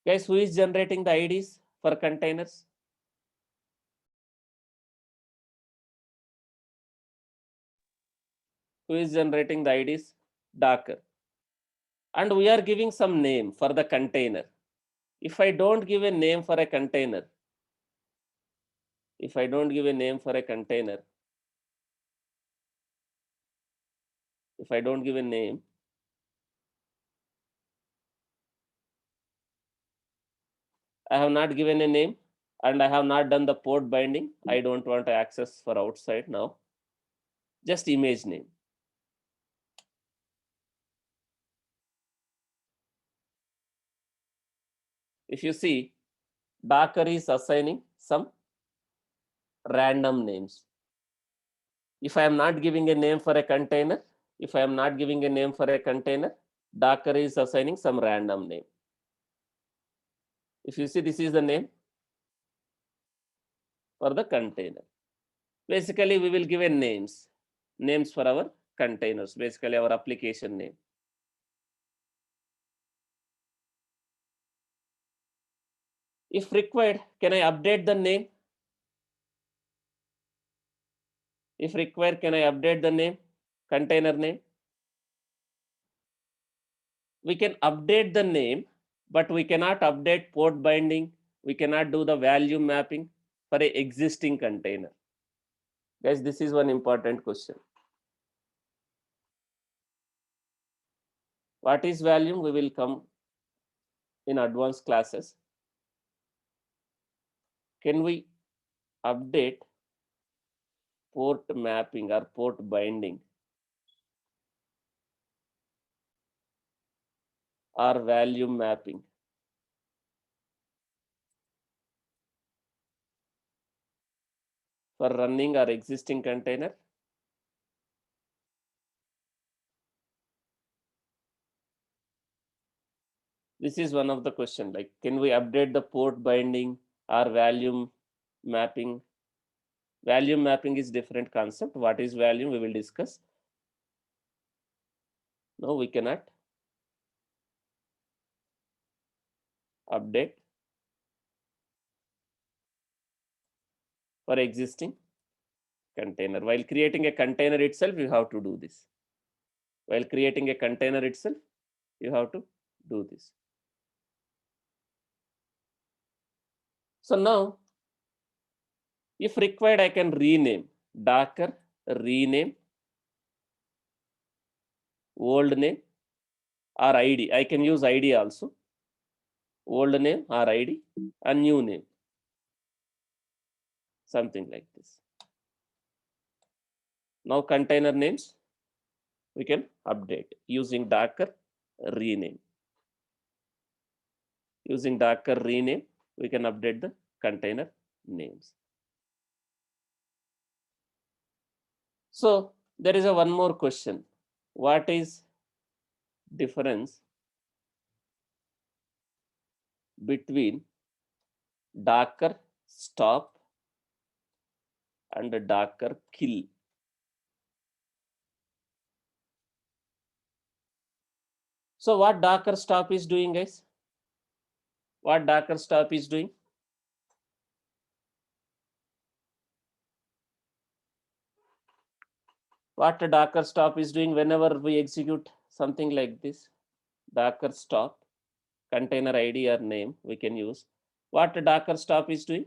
guys, who is generating the IDs for containers? Who is generating the IDs? Docker. And we are giving some name for the container. If I don't give a name for a container, if I don't give a name for a container, if I don't give a name, I have not given a name and I have not done the port binding. I don't want to access for outside now. just image name. If you see, Docker is assigning some random names. If I am not giving a name for a container, if I am not giving a name for a container, Docker is assigning some random name. If you see, this is the name for the container. Basically, we will give a names for our containers, basically our application name. If required, can I update the name? If required, can I update the name, container name? We can update the name, but we cannot update port binding. We cannot do the value mapping for a existing container. Guys, this is one important question. What is value? We will come in advanced classes. Can we update port mapping or port binding or value mapping? For running our existing container? This is one of the question, like, can we update the port binding or value mapping? Value mapping is different concept. What is value? We will discuss. No, we cannot update for existing container. While creating a container itself, you have to do this. While creating a container itself, you have to do this. So now, if required, I can rename Docker, rename old name or ID. I can use ID also. Old name or ID, a new name. Something like this. Now container names we can update using Docker rename. Using Docker rename, we can update the container names. So there is a one more question. What is difference between Docker stop and Docker kill? So what Docker stop is doing, guys? What Docker stop is doing? What Docker stop is doing whenever we execute something like this? Docker stop, container ID or name we can use. What Docker stop is doing?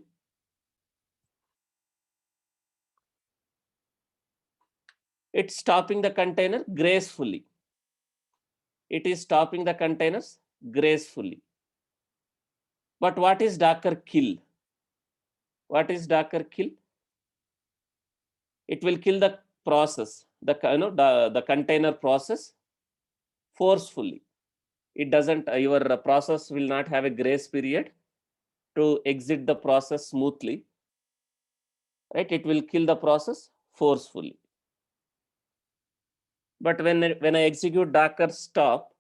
It's stopping the container gracefully. It is stopping the containers gracefully. But what is Docker kill? What is Docker kill? It will kill the process, the container process forcefully. It doesn't, your process will not have a grace period to exit the process smoothly, right? It will kill the process forcefully. But when I execute Docker stop,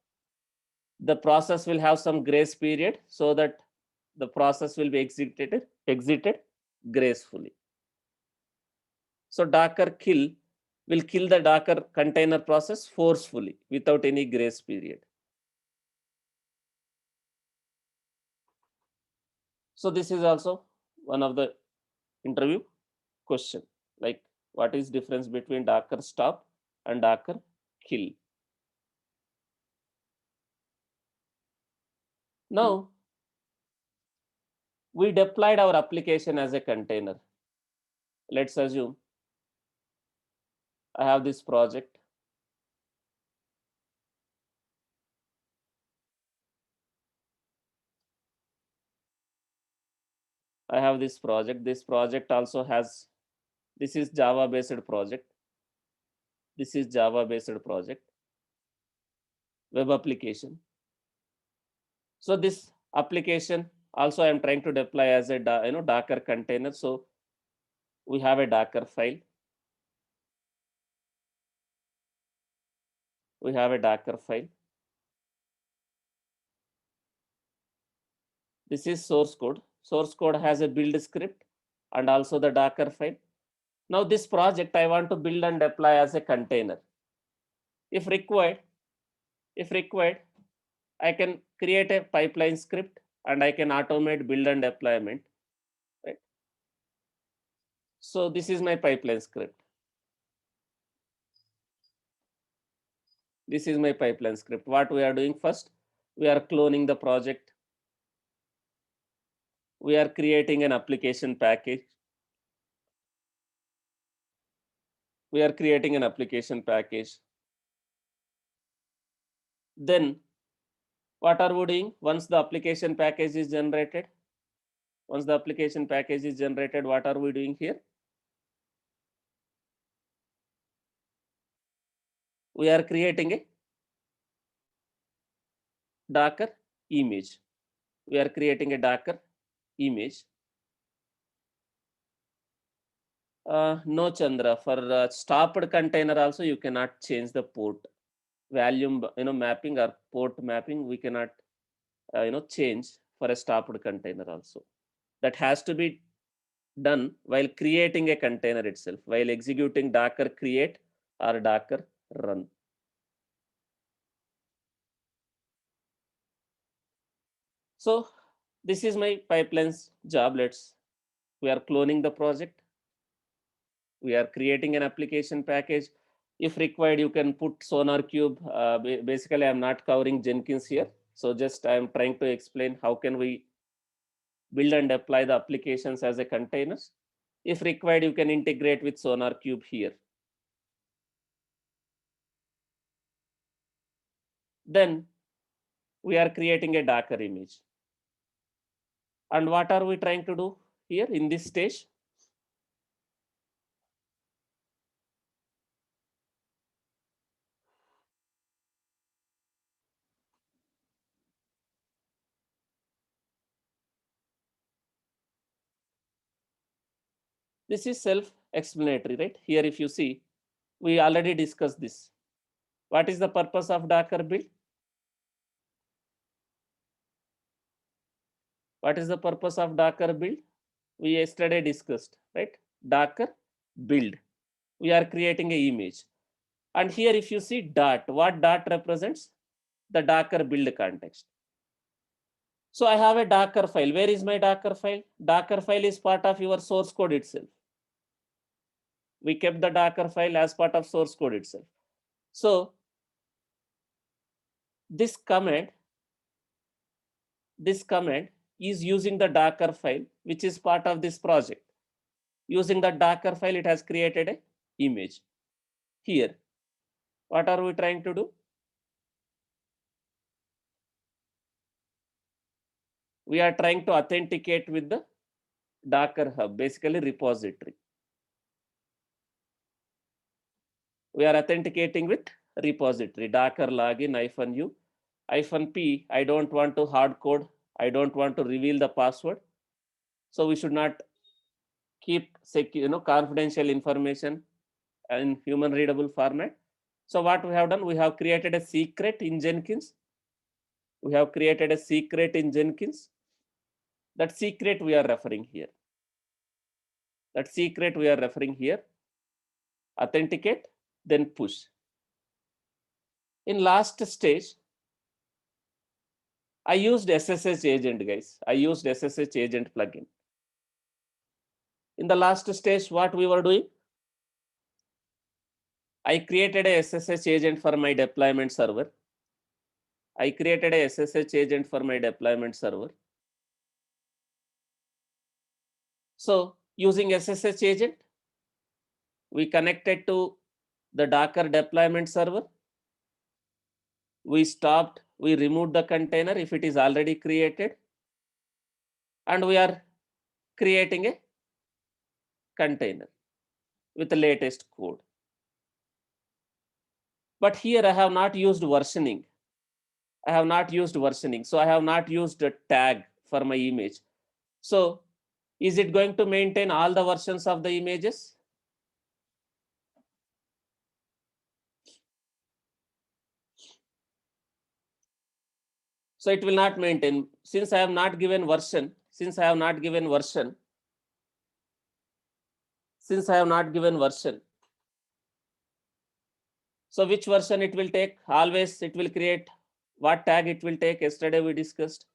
the process will have some grace period so that the process will be exited gracefully. So Docker kill will kill the Docker container process forcefully without any grace period. So this is also one of the interview question, like what is difference between Docker stop and Docker kill? Now we deployed our application as a container. Let's assume I have this project. I have this project. This project also has, this is Java based project. This is Java based project, web application. So this application also I am trying to deploy as a Docker container. So we have a Docker file. We have a Docker file. This is source code. Source code has a build script and also the Docker file. Now this project I want to build and deploy as a container. If required, I can create a pipeline script and I can automate build and deployment. Right? So this is my pipeline script. This is my pipeline script. What we are doing first, we are cloning the project. We are creating an application package. We are creating an application package. Then what are we doing? Once the application package is generated, what are we doing here? We are creating a Docker image. We are creating a Docker image. No, Chandra, for stopped container also you cannot change the port volume, mapping or port mapping. We cannot, change for a stopped container also. That has to be done while creating a container itself, while executing Docker create or Docker run. So this is my pipeline's job. We are cloning the project. We are creating an application package. If required, you can put SonarQube. Basically, I'm not covering Jenkins here. So just I'm trying to explain how can we build and deploy the applications as a containers. If required, you can integrate with SonarQube here. Then we are creating a Docker image. And what are we trying to do here in this stage? This is self-explanatory, right? Here, if you see, we already discussed this. What is the purpose of Docker build? What is the purpose of Docker build? We yesterday discussed, right? Docker build. We are creating an image. And here, if you see dot, what dot represents? The Docker build context. So I have a Docker file. Where is my Docker file? Docker file is part of your source code itself. We kept the Docker file as part of source code itself. So this command is using the Docker file, which is part of this project. Using the Docker file, it has created an image. Here, what are we trying to do? We are trying to authenticate with the Docker Hub, basically repository. We are authenticating with repository, Docker login -u -p. I don't want to hard code. I don't want to reveal the password. So we should not keep confidential information in human readable format. So what we have done, we have created a secret in Jenkins. That secret we are referring here. Authenticate, then push. In last stage, I used SSH agent, guys. I used SSH agent plugin. In the last stage, what we were doing? I created a SSH agent for my deployment server. So using SSH agent, we connected to the Docker deployment server. We removed the container if it is already created. And we are creating a container with the latest code. But here I have not used versioning. I have not used versioning. So I have not used a tag for my image. So is it going to maintain all the versions of the images? So it will not maintain. Since I have not given version, since I have not given version, since I have not given version, so which version it will take? Always it will create what tag it will take. Yesterday we discussed.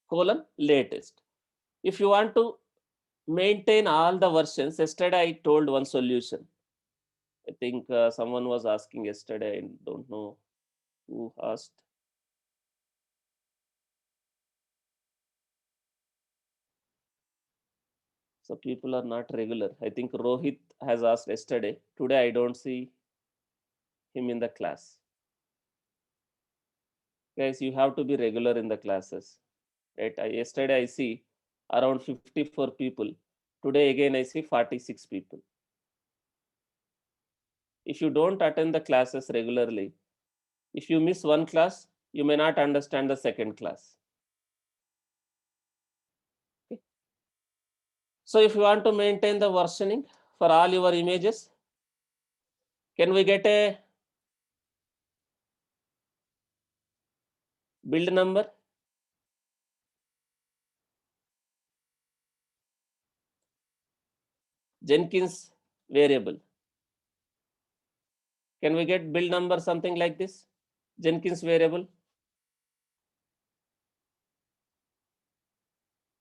Colon latest. If you want to maintain all the versions, yesterday I told one solution. I think someone was asking yesterday. I don't know who asked. So people are not regular. I think Rohit has asked yesterday. Today I don't see him in the class. Guys, you have to be regular in the classes. Right? Yesterday I see around 54 people. Today again I see 46 people. If you don't attend the classes regularly, if you miss one class, you may not understand the second class. Okay? So if you want to maintain the versioning for all your images, can we get a build number? Jenkins variable. Can we get build number something like this? Jenkins variable,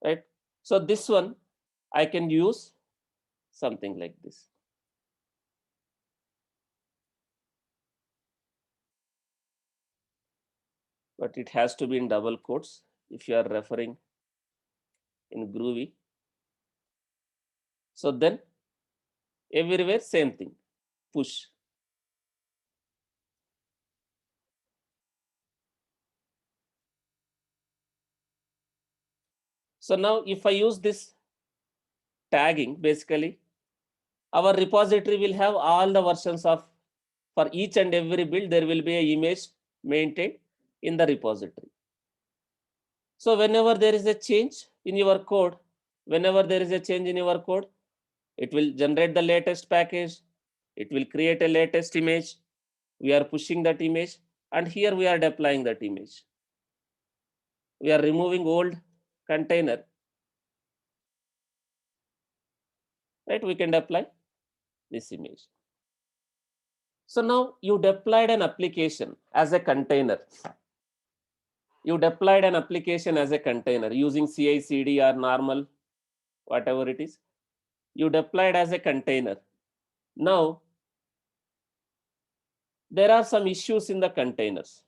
right? So this one I can use something like this. But it has to be in double quotes if you are referring in Groovy. So then everywhere same thing, push. So now if I use this tagging, basically our repository will have all the versions of, for each and every build there will be an image maintained in the repository. So whenever there is a change in your code, whenever there is a change in your code, it will generate the latest package. It will create a latest image. We are pushing that image, and here we are deploying that image. We are removing old container, right? We can deploy this image. So now you deployed an application as a container. You deployed an application as a container using CI/CD or normal, whatever it is. You deployed as a container. Now there are some issues in the containers.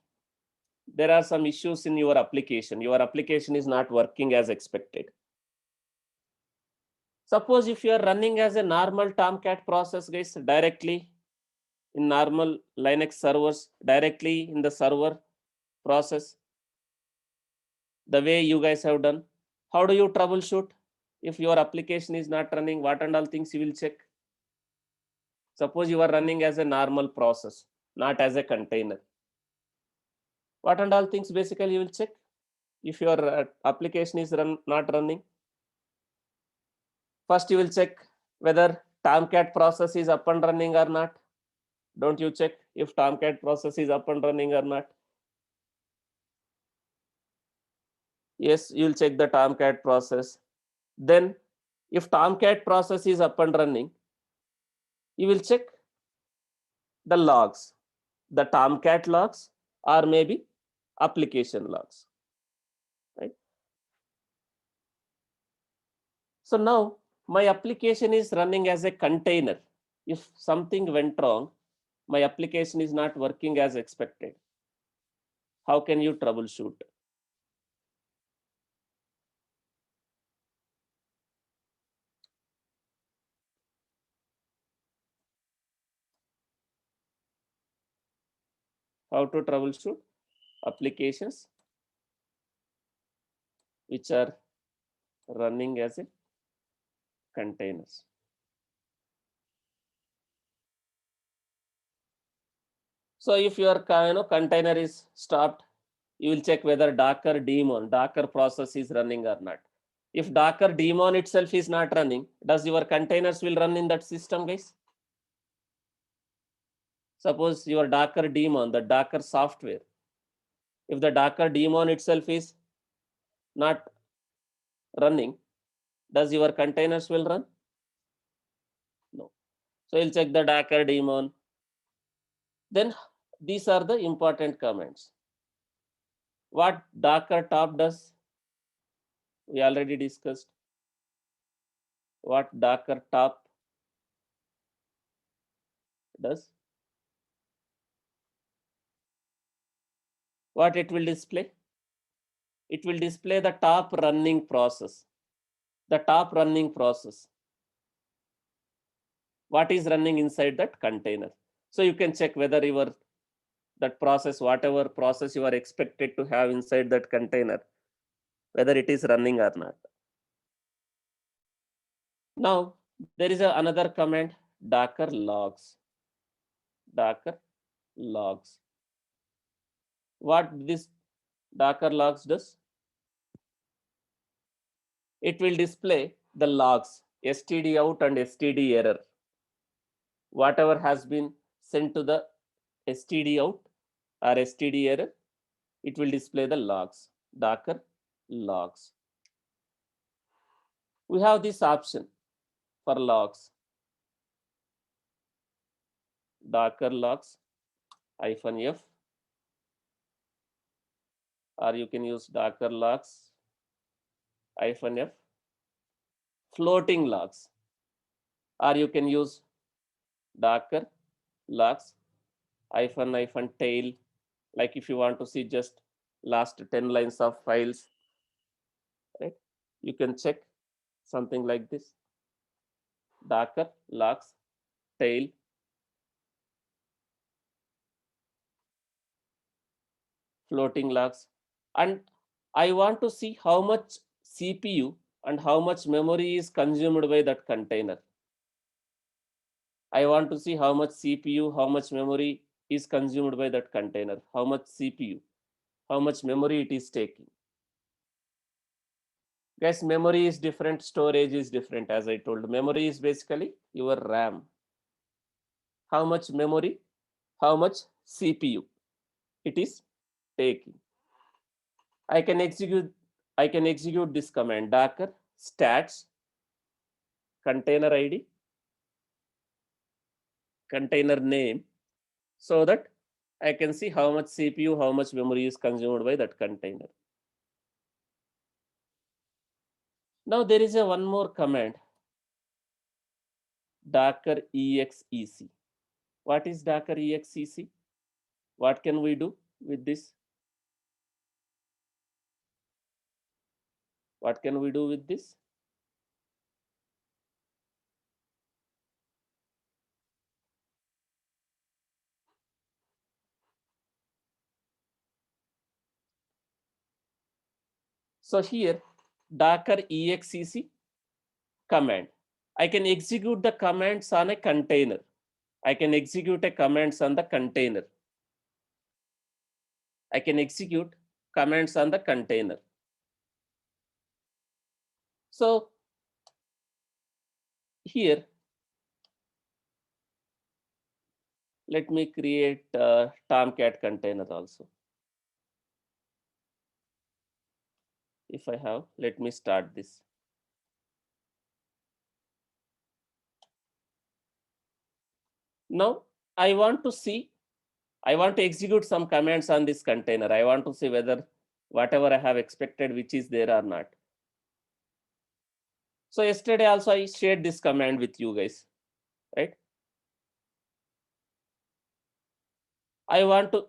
There are some issues in your application. Your application is not working as expected. Suppose if you are running as a normal Tomcat process, guys, directly in normal Linux servers, directly in the server process, the way you guys have done, how do you troubleshoot? If your application is not running, what and all things you will check? Suppose you are running as a normal process, not as a container. What and all things basically you will check if your application is not running? First, you will check whether Tomcat process is up and running or not. Don't you check if Tomcat process is up and running or not? Yes, you will check the Tomcat process. Then, if Tomcat process is up and running, you will check the logs, the Tomcat logs, or maybe application logs. Right? So now my application is running as a container. If something went wrong, my application is not working as expected. How can you troubleshoot? How to troubleshoot applications which are running as a containers. So if your container is stopped, you will check whether Docker daemon, Docker process is running or not. If Docker daemon itself is not running, does your containers will run in that system, guys? Suppose your Docker daemon, the Docker software, if the Docker daemon itself is not running, does your containers will run? No. So you'll check the Docker daemon. Then these are the important commands. What Docker top does, we already discussed. What Docker top does, what it will display? It will display the top running process. The top running process. What is running inside that container? So you can check whether your that process, whatever process you are expected to have inside that container, whether it is running or not. Now there is another command, Docker logs. Docker logs. What this Docker logs does? It will display the logs, std out and std error. Whatever has been sent to the std out or std error, it will display the logs, Docker logs. We have this option for logs, Docker logs -f, or you can use Docker logs -f, floating logs, or you can use Docker logs -tail, like if you want to see just last 10 lines of files, right? You can check something like this, Docker logs tail, floating logs, and I want to see how much CPU and how much memory is consumed by that container. I want to see how much CPU, how much memory is consumed by that container, how much CPU, how much memory it is taking. Guys, memory is different, storage is different. As I told, memory is basically your RAM. How much memory, how much CPU it is taking. I can execute this command, Docker stats container ID, container name, so that I can see how much CPU, how much memory is consumed by that container. Now there is one more command, Docker exec. What is Docker exec? What can we do with this? What can we do with this? So here, Docker exec command. I can execute the commands on a container. I can execute a commands on the container. I can execute commands on the container. So here, let me create a Tomcat container also. If I have, let me start this. Now I want to see, I want to execute some commands on this container. I want to see whether whatever I have expected, which is there or not. So yesterday also I shared this command with you guys, right? I want to,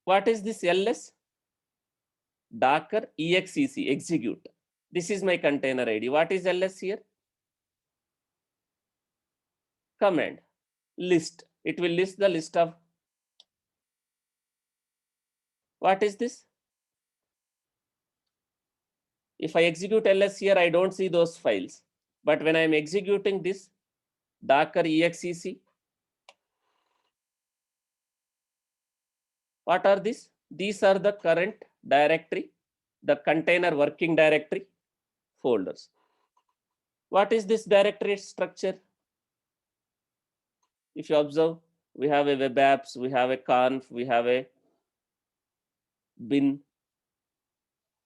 what is this ls? Docker exec, execute. This is my container ID. What is ls here? Command, list. It will list the list of, what is this? If I execute ls here, I don't see those files. But when I'm executing this docker exec, what are these? These are the current directory, the container working directory folders. What is this directory structure? If you observe, we have a web apps, we have a conf, we have a bin.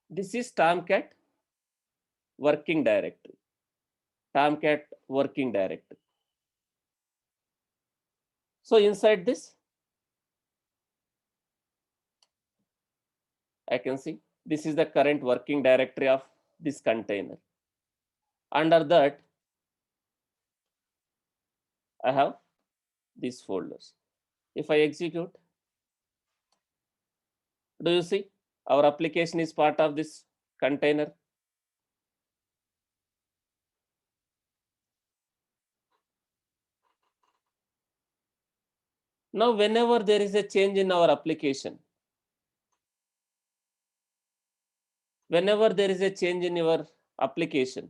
This is Tomcat working directory. Tomcat working directory. So inside this, I can see this is the current working directory of this container. Under that, I have these folders. If I execute, do you see our application is part of this container? Now, whenever there is a change in our application, whenever there is a change in your application,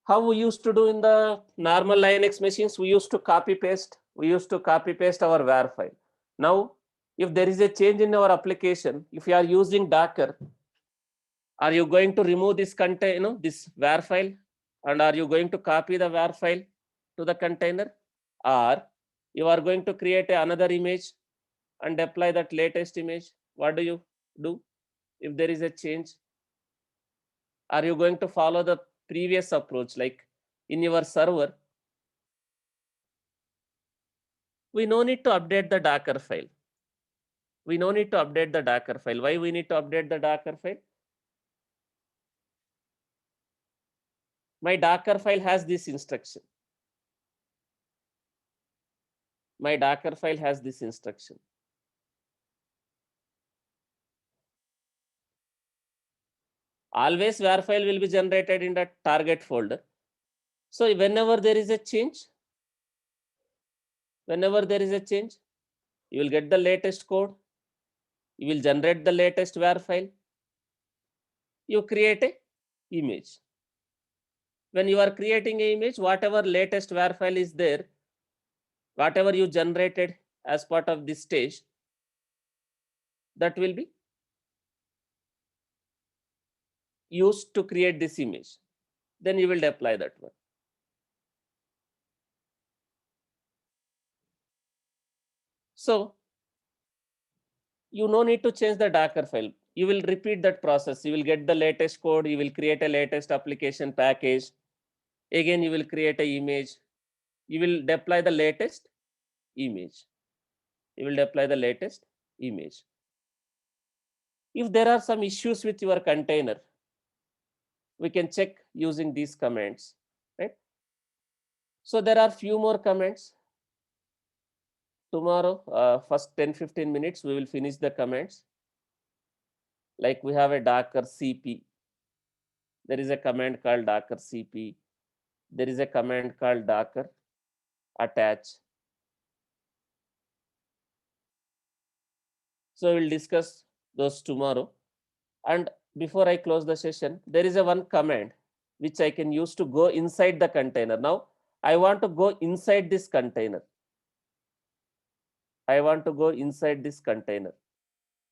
how we used to do in the normal Linux machines, we used to copy paste our var file. Now, if there is a change in our application, if you are using Docker, are you going to remove this container, this var file, and are you going to copy the var file to the container, or you are going to create another image and apply that latest image? What do you do if there is a change? Are you going to follow the previous approach, like in your server? We no need to update the Docker file. We no need to update the Docker file. Why we need to update the Docker file? My Docker file has this instruction. My Docker file has this instruction. Always var file will be generated in the target folder. So whenever there is a change, you will get the latest code. You will generate the latest var file. You create a image. When you are creating an image, whatever latest var file is there, whatever you generated as part of this stage, that will be used to create this image. Then you will deploy that one. So you no need to change the Docker file. You will repeat that process. You will get the latest code. You will create a latest application package. Again, you will create an image. You will deploy the latest image. If there are some issues with your container, we can check using these commands, right? So there are few more commands. Tomorrow, first 10-15 minutes, we will finish the commands. Like we have a Docker CP. There is a command called Docker CP. There is a command called Docker attach. So we'll discuss those tomorrow. And before I close the session, there is a one command which I can use to go inside the container. Now, I want to go inside this container.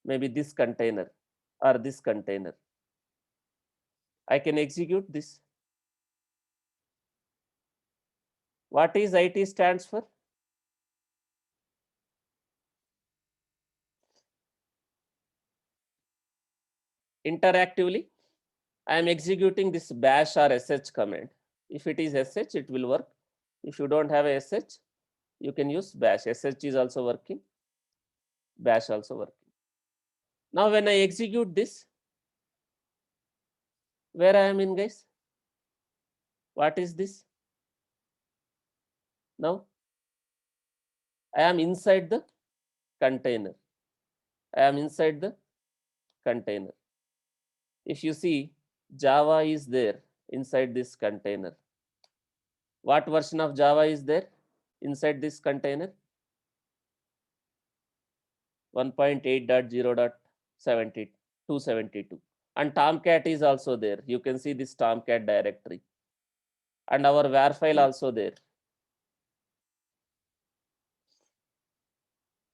Maybe this container or this container. I can execute this. What is IT stands for? Interactively, I am executing this bash or sh command. If it is sh, it will work. If you don't have a sh, you can use bash. Sh is also working. Bash also working. Now, when I execute this, where I am in, guys? What is this? Now, I am inside the container. If you see, Java is there inside this container. What version of Java is there inside this container? 1.8.0.272. And Tomcat is also there. You can see this Tomcat directory and our var file also there.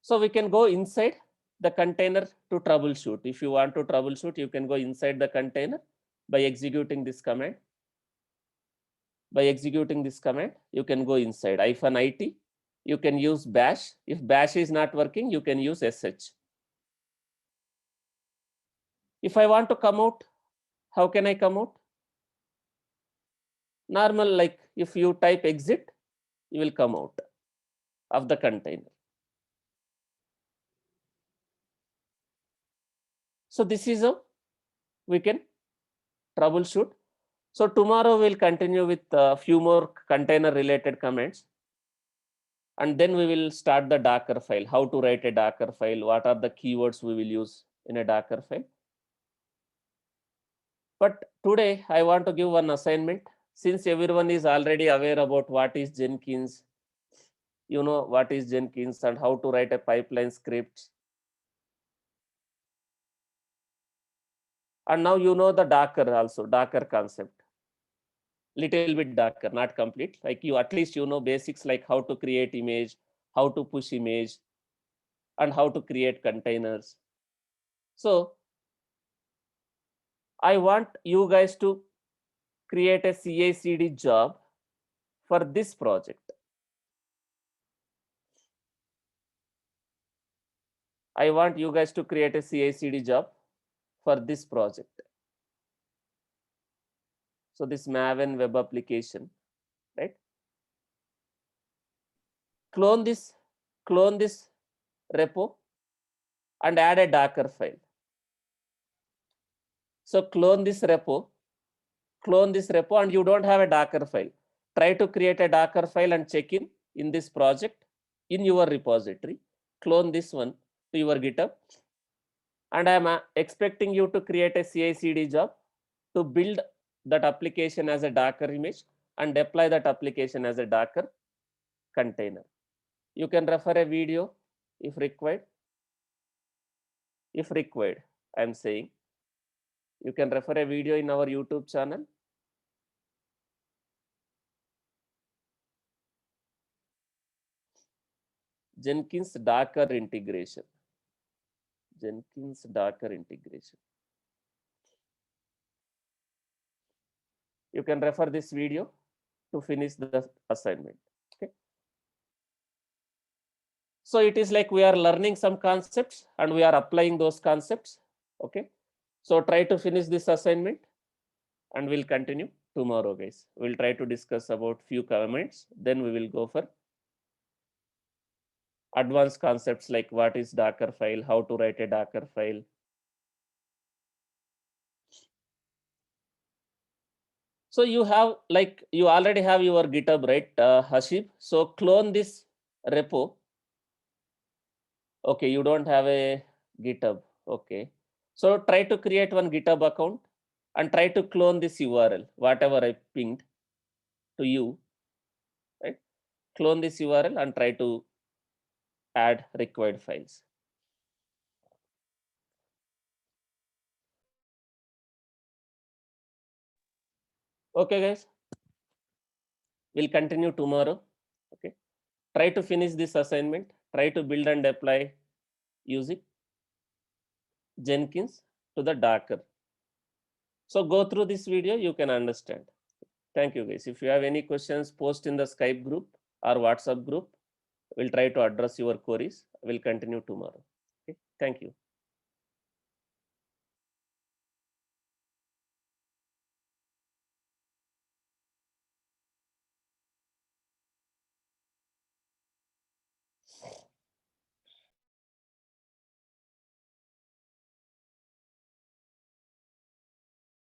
So we can go inside the container to troubleshoot. If you want to troubleshoot, you can go inside the container by executing this command. By executing this command, you can go inside -it. You can use bash. If bash is not working, you can use sh. If I want to come out, how can I come out? Normal, like if you type exit, you will come out of the container. So this is how we can troubleshoot. So tomorrow we'll continue with a few more container related commands. And then we will start the Docker file, how to write a Docker file, what are the keywords we will use in a Docker file. But today I want to give one assignment. Since everyone is already aware about what is Jenkins, you know what is Jenkins and how to write a pipeline script. And now you know the Docker also, Docker concept. Little bit Docker, not complete. Like you, at least you know basics like how to create image, how to push image, and how to create containers. So I want you guys to create a CI/CD job for this project. I want you guys to create a CI/CD job for this project. So this Maven web application, right? Clone this repo and add a Docker file. So clone this repo, and you don't have a Docker file. Try to create a Docker file and check in this project in your repository. Clone this one to your GitHub. And I'm expecting you to create a CI/CD job to build that application as a Docker image and deploy that application as a Docker container. You can refer a video if required. If required, I'm saying you can refer a video in our YouTube channel. Jenkins Docker integration. Jenkins Docker integration. You can refer this video to finish the assignment. Okay. So it is like we are learning some concepts and we are applying those concepts. Okay. So try to finish this assignment and we'll continue tomorrow, guys. We'll try to discuss about few comments. Then we will go for advanced concepts like what is Docker file, how to write a Docker file. So you have, like, you already have your GitHub, right, Hashib? So clone this repo. Okay, you don't have a GitHub. Okay. So try to create one GitHub account and try to clone this URL, whatever I pinged to you, right? Clone this URL and try to add required files. Okay, guys. We'll continue tomorrow. Okay. Try to finish this assignment. Try to build and deploy using Jenkins to the Docker. So go through this video, you can understand. Thank you, guys. If you have any questions, post in the Skype group or WhatsApp group. We'll try to address your queries. We'll continue tomorrow. Okay. Thank you.